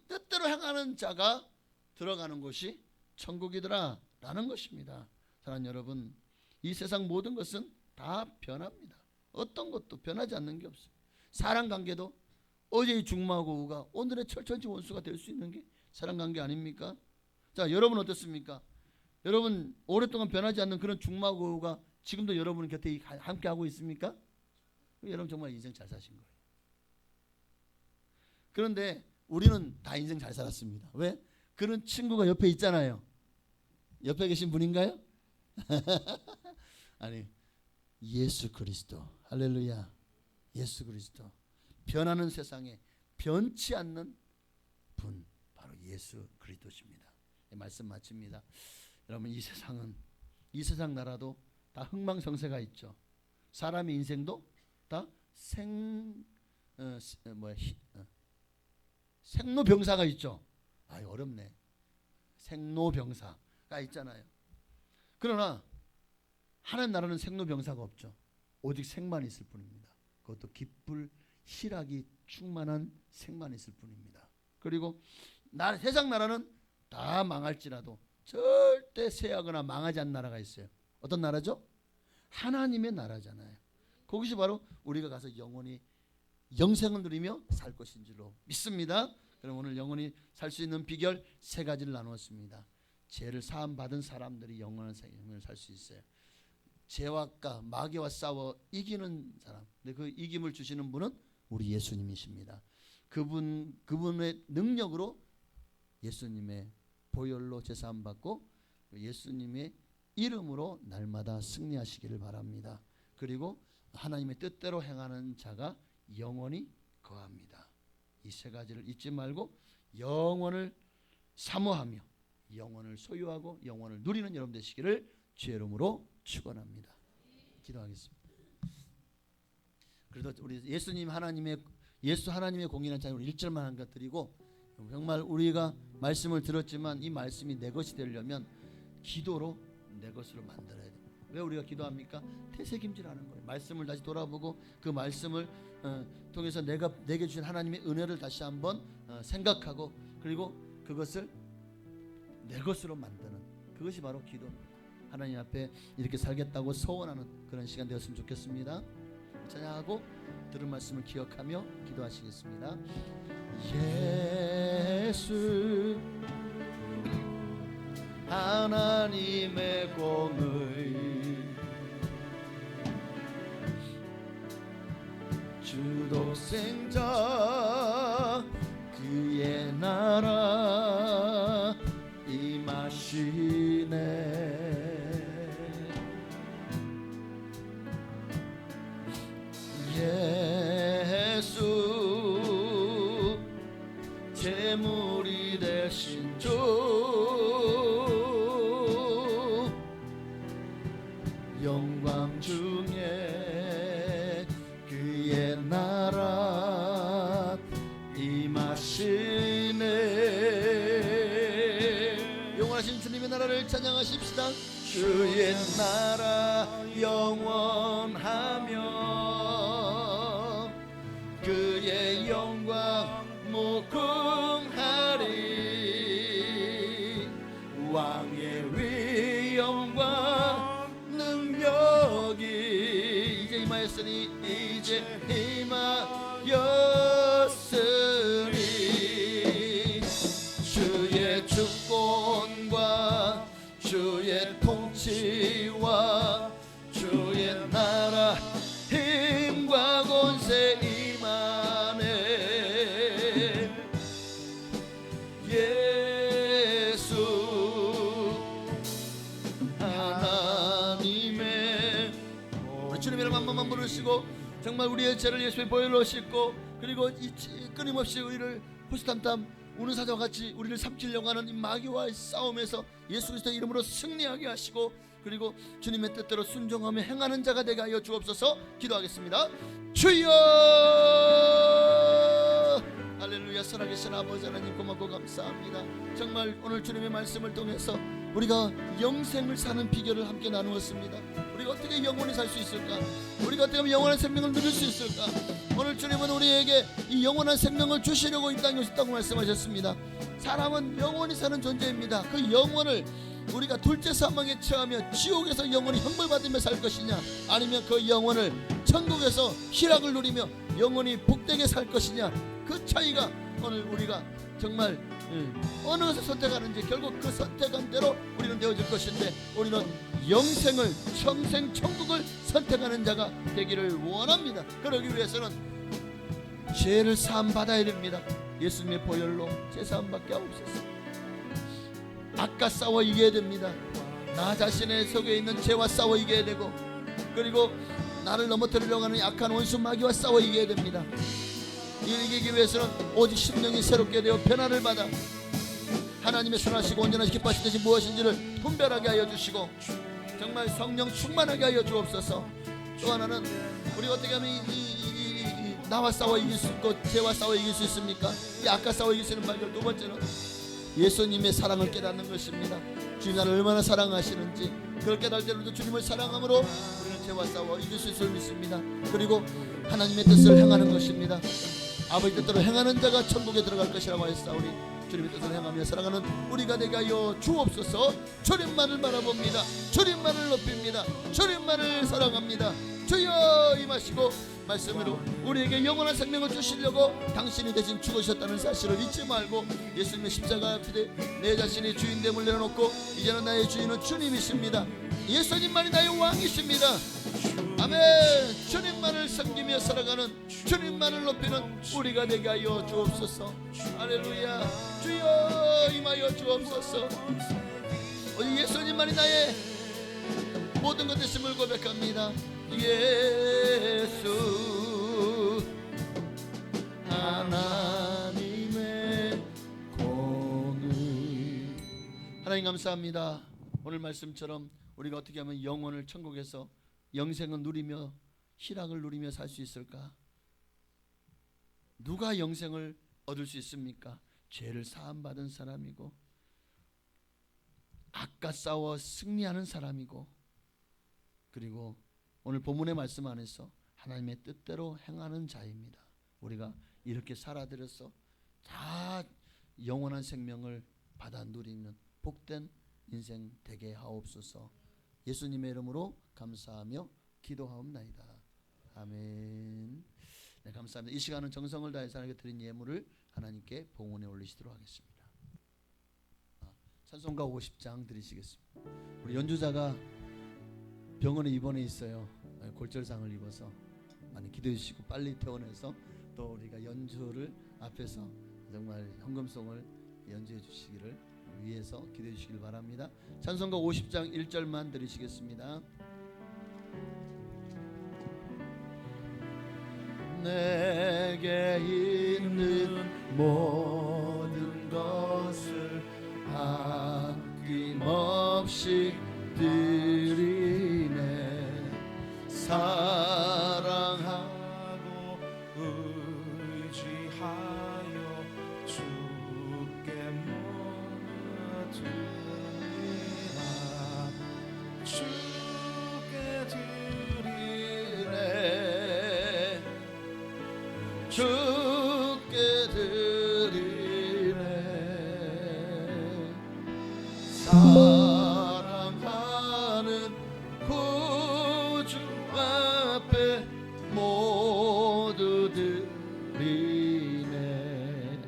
뜻대로 행하는 자가 들어가는 곳이 천국이더라 라는 것입니다. 사랑하는 여러분, 이 세상 모든 것은 다 변합니다. 어떤 것도 변하지 않는 게 없어요. 사랑관계도 어제의 중마고우가 오늘의 철천지 원수가 될 수 있는 게 사랑관계 아닙니까? 자, 여러분 어떻습니까? 여러분 오랫동안 변하지 않는 그런 중마고우가 지금도 여러분 곁에 함께 하고 있습니까? 여러분 정말 인생 잘 사신 거예요. 그런데 우리는 다 인생 잘 살았습니다. 왜? 그런 친구가 옆에 있잖아요. 옆에 계신 분인가요? 아니, 예수 그리스도. 할렐루야. 예수 그리스도. 변하는 세상에 변치 않는 분, 바로 예수 그리스도십니다. 말씀 마칩니다. 여러분, 이 세상은, 이 세상 나라도 다 흥망성쇠가 있죠. 사람의 인생도 다 생로병사가 있죠. 어렵네. 생로병사가 있잖아요. 그러나 하나님 나라는 생로병사가 없죠. 오직 생만 있을 뿐입니다. 그것도 기쁠 희락이 충만한 생만 있을 뿐입니다. 그리고 세상 나라는 다 망할지라도 절대 쇠하거나 망하지 않는 나라가 있어요. 어떤 나라죠? 하나님의 나라잖아요. 그것이 바로 우리가 가서 영원히 영생을 누리며 살 것인 줄로 믿습니다. 그럼 오늘 영원히 살 수 있는 비결 3가지를 나누었습니다. 죄를 사함 받은 사람들이 영원한 생명을 살 수 있어요. 죄와 마귀와 싸워 이기는 사람. 근데 그 이김을 주시는 분은 우리 예수님이십니다. 그분의 능력으로 예수님의 보혈로 제사함 받고 예수님의 이름으로 날마다 승리하시기를 바랍니다. 그리고 하나님의 뜻대로 행하는 자가 영원히 거합니다. 이 3가지를 잊지 말고 영원을 사모하며 영원을 소유하고 영원을 누리는 여러분 되시기를 주의 이름으로 축원합니다. 기도하겠습니다. 그래도 우리 예수 하나님의 공인한 찬양 1절만 한 것 드리고, 정말 우리가 말씀을 들었지만 이 말씀이 내 것이 되려면 기도로 내 것으로 만들어야 돼요. 왜 우리가 기도합니까? 되새김질하는 거예요. 말씀을 다시 돌아보고 그 말씀을 통해서 내게 주신 하나님의 은혜를 다시 한번 생각하고, 그리고 그것을 내 것으로 만드는, 그것이 바로 기도입니다. 하나님 앞에 이렇게 살겠다고 소원하는 그런 시간 되었으면 좋겠습니다. 찬양하고 들은 말씀을 기억하며 기도하시겠습니다. 예수 하나님의 공의 주독생자 그의 나라 임하시네. 예수 제물이 되신 주 영광 중에 그의 나라 임하시네. 영원하신 주님의 나라를 찬양하십시다. 주의 나라 영원하며 그의 영광 무궁하리. 왕의 위 영광 능력이 이제 임하였으니 이제 임하였으니 주의 주권과 주의 통치와 주의 나라 힘과 권세 임하네. 예수 하나님의 우리 주님의 이름 한 번만 부르시고 정말 우리의 죄를 예수의 보혈로 씻고, 그리고 끊임없이 우리를 호시탐탐 우는 사자와 같이 우리를 삼키려고 하는 이 마귀와의 싸움에서 예수 그리스도의 이름으로 승리하게 하시고, 그리고 주님의 뜻대로 순종하며 행하는 자가 되게 하여 주옵소서. 기도하겠습니다. 주여 할렐루야. 살아계신 아버지 하나님 고맙고 감사합니다. 정말 오늘 주님의 말씀을 통해서 우리가 영생을 사는 비결을 함께 나누었습니다. 우리가 어떻게 영원히 살 수 있을까? 우리가 어떻게 하면 영원한 생명을 누릴 수 있을까? 오늘 주님은 우리에게 이 영원한 생명을 주시려고 이 땅에 오셨다고 말씀하셨습니다. 사람은 영원히 사는 존재입니다. 그 영원을 우리가 둘째 사망에 처하며 지옥에서 영원히 형벌받으며 살 것이냐, 아니면 그 영혼을 천국에서 희락을 누리며 영원히 복되게 살 것이냐, 그 차이가 오늘 우리가 정말 어느 것을 선택하는지 결국 그 선택한 대로 우리는 되어질 것인데, 우리는 영생을 청생 천국을 선택하는 자가 되기를 원합니다. 그러기 위해서는 죄를 사함 받아야 됩니다. 예수님의 보혈로 제사함 받게 하옵소서. 악과 싸워 이겨야 됩니다. 나 자신의 속에 있는 죄와 싸워 이겨야 되고, 그리고 나를 넘어뜨리려고 하는 약한 원수 마귀와 싸워 이겨야 됩니다. 이걸 이기기 위해서는 오직 심령이 새롭게 되어 변화를 받아 하나님의 선하시고 온전하시고 기뻐하신 것이 무엇인지를 분별하게 하여 주시고 정말 성령 충만하게 하여 주옵소서. 또 하나는 우리가 어떻게 하면 이 나와 싸워 이길 수 있고 죄와 싸워 이길 수 있습니까? 이 악과 싸워 이길 수 있는 방법 두 번째는 예수님의 사랑을 깨닫는 것입니다. 주님 나를 얼마나 사랑하시는지 그걸 깨달을 때로도 주님을 사랑함으로 우리는 죄와 싸워 이길 수 있을 믿습니다. 그리고 하나님의 뜻을 행하는 것입니다. 아버지 뜻대로 행하는 자가 천국에 들어갈 것이라고 하였사오니 주님의 뜻을 행하며 살아가는 우리가 되게 하여 주옵소서. 주님만을 바라봅니다. 주님만을 높입니다. 주님만을 사랑합니다. 주여 임하시고 말씀으로 우리에게 영원한 생명을 주시려고 당신이 대신 죽으셨다는 사실을 잊지 말고 예수님의 십자가 앞에 내 자신이 주인됨을 내려놓고 이제는 나의 주인은 주님이십니다. 예수님만이 나의 왕이십니다. 아멘. 주님만을 섬기며 살아가는 주님만을 높이는 우리가 되게 하여 주옵소서. 할렐루야. 주여 임하여 주옵소서. 예수님만이 나의 모든 것 되심을 고백합니다. 예수 하나님의 공의. 하나님 감사합니다. 오늘 말씀처럼 우리가 어떻게 하면 영혼을 천국에서 영생을 누리며 희락을 누리며 살 수 있을까? 누가 영생을 얻을 수 있습니까? 죄를 사함받은 사람이고 악과 싸워 승리하는 사람이고 그리고 오늘 본문의 말씀 안에서 하나님의 뜻대로 행하는 자입니다. 우리가 이렇게 살아들여서 다 영원한 생명을 받아 누리는 복된 인생 되게 하옵소서. 예수님의 이름으로 감사하며 기도하옵나이다. 아멘. 네, 감사합니다. 이 시간은 정성을 다해서 하나님께 드린 예물을 하나님께 봉헌에 올리시도록 하겠습니다. 찬송가 50장 드리시겠습니다. 우리 연주자가 병원에 입원해 있어요. 골절상을 입어서 많이 기도해 주시고 빨리 퇴원해서 또 우리가 연주를 앞에서 정말 헌금송을 연주해 주시기를 위해서 기도해 주시길 바랍니다. 찬송가 50장 1절만 드리시겠습니다. 내게 있는 모든 것을 아낌없이 드리네. 사랑하고 의지하여 주께 드리라. 주께 드리네. 주께 드리네. 사랑하는 구주 앞에 모두 드리네.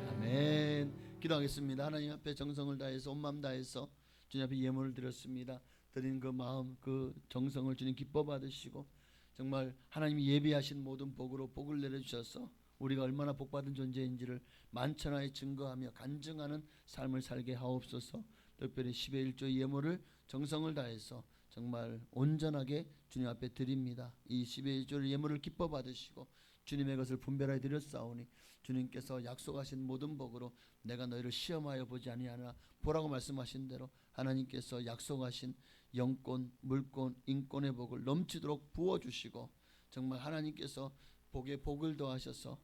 아멘. 기도하겠습니다. 하나님 앞에 정성을 다해서 온 마음 다해서 주님 앞에 예물을 드렸습니다. 드린 그 마음 그 정성을 주님 기뻐 받으시고 정말 하나님이 예비하신 모든 복으로 복을 내려주셔서 우리가 얼마나 복받은 존재인지를 만천하에 증거하며 간증하는 삶을 살게 하옵소서. 특별히 10의 1조 예물을 정성을 다해서 정말 온전하게 주님 앞에 드립니다. 이 10의 1조 예물을 기뻐 받으시고 주님의 것을 분별하여 드렸사오니 주님께서 약속하신 모든 복으로 내가 너희를 시험하여 보지 아니하나 보라고 말씀하신 대로 하나님께서 약속하신 영권, 물권, 인권의 복을 넘치도록 부어주시고 정말 하나님께서 복에 복을 더하셔서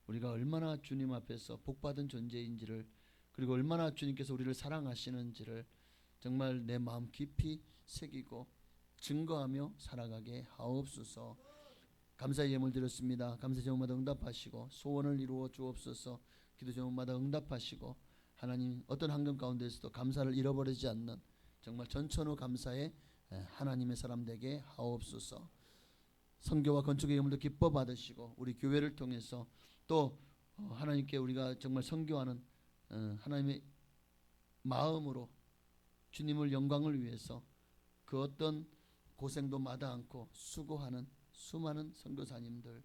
우리가 얼마나 주님 앞에서 복받은 존재인지를 그리고 얼마나 주님께서 우리를 사랑하시는지를 정말 내 마음 깊이 새기고 증거하며 살아가게 하옵소서. 감사의 예물 드렸습니다. 감사 제목마다 응답하시고 소원을 이루어 주옵소서. 기도 제목마다 응답하시고 하나님 어떤 환경 가운데서도 감사를 잃어버리지 않는 정말 전천후 감사의 하나님의 사람 되게 하옵소서. 선교와 건축의 예물도 기뻐 받으시고 우리 교회를 통해서 또 하나님께 우리가 정말 선교하는 하나님의 마음으로 주님을 영광을 위해서 그 어떤 고생도 마다 않고 수고하는 수많은 선교사님들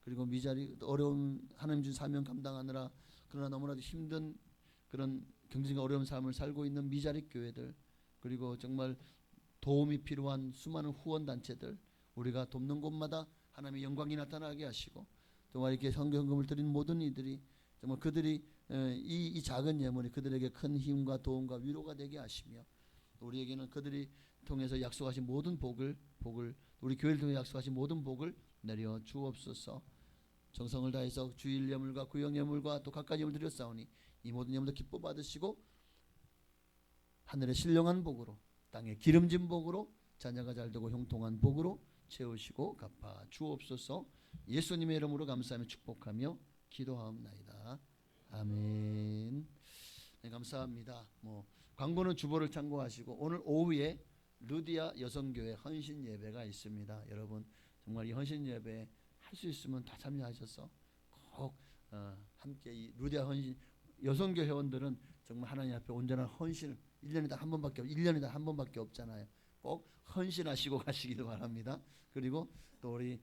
그리고 미자리 어려운 하나님 준 사명 감당하느라 그러나 너무나도 힘든 그런 경쟁과 어려운 삶을 살고 있는 미자리 교회들 그리고 정말 도움이 필요한 수많은 후원 단체들 우리가 돕는 곳마다 하나님의 영광이 나타나게 하시고, 정말 이렇게 성경금을 드린 모든 이들이 정말 그들이 이 작은 예물이 그들에게 큰 힘과 도움과 위로가 되게 하시며, 우리에게는 그들이 통해서 약속하신 모든 복을 우리 교회를 통해 약속하신 모든 복을 내려 주옵소서. 정성을 다해서 주일 예물과 구역 예물과 또 각가지 예물 드렸사오니 이 모든 예물도 기뻐 받으시고 하늘의 신령한 복으로, 땅의 기름진 복으로, 자녀가 잘되고 형통한 복으로 채우시고 갚아 주옵소서. 예수님의 이름으로 감사하며 축복하며 기도하옵나이다. 아멘. 네, 감사합니다. 광고는 주보를 참고하시고 오늘 오후에 루디아 여성교회 헌신 예배가 있습니다. 여러분 정말 이 헌신 예배 할 수 있으면 다 참여하셔서 꼭 함께 이 루디아 헌신 여성교 회원들은 정말 하나님 앞에 온전한 헌신을 1년에 한 번밖에 없잖아요. 꼭 헌신하시고 가시기를 바랍니다. 그리고 또 우리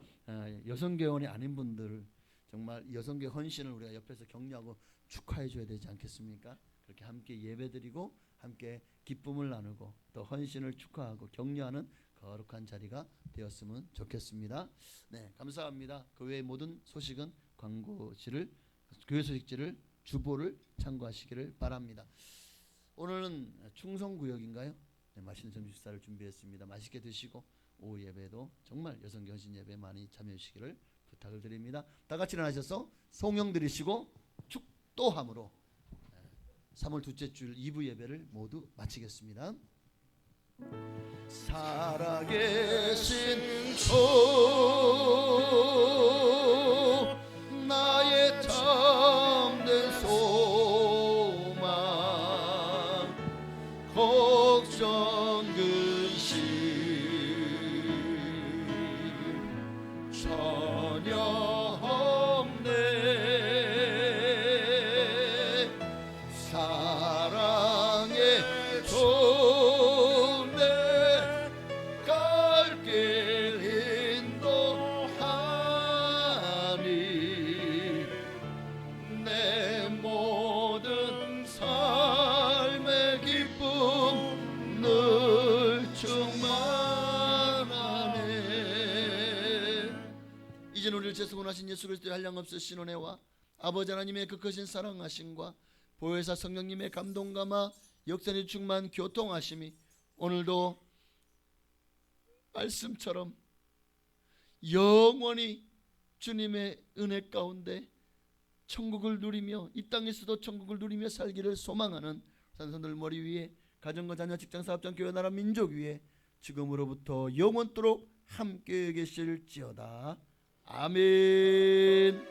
여성교 회원이 아닌 분들 정말 여성교 헌신을 우리가 옆에서 격려하고 축하해 줘야 되지 않겠습니까? 그렇게 함께 예배드리고 함께 기쁨을 나누고 또 헌신을 축하하고 격려하는 거룩한 자리가 되었으면 좋겠습니다. 네, 감사합니다. 그 외의 모든 소식은 광고지를, 교회 소식지를, 주보를 참고하시기를 바랍니다. 오늘은 충성구역인가요? 네, 맛있는 점심 식사를 준비했습니다. 맛있게 드시고 오후 예배도 정말 여성교 헌신 예배 많이 참여해 주시기를 부탁을 드립니다. 다 같이 일어나셔서 송영 드리시고 축도함으로 3월 둘째 주 2부 예배를 모두 마치겠습니다. 살아계신 주 나의 참된 소망 걱정 근심 전혀 없네. 사랑의 종래 갈 길 인도하니 내 모든 삶의 기쁨 늘 충만하네. 이제 우리를 재수원하신 예수 그리스도의 한량없으신 은혜와 아버지 하나님의 그 크신 사랑하심과 보혜사 성령님의 감동감화 역사의 충만 교통하심이 오늘도 말씀처럼 영원히 주님의 은혜 가운데 천국을 누리며 이 땅에서도 천국을 누리며 살기를 소망하는 산선들 머리 위에 가정과 자녀 직장 사업장 교회 나라 민족 위에 지금으로부터 영원토록 함께 계실지어다. 아멘.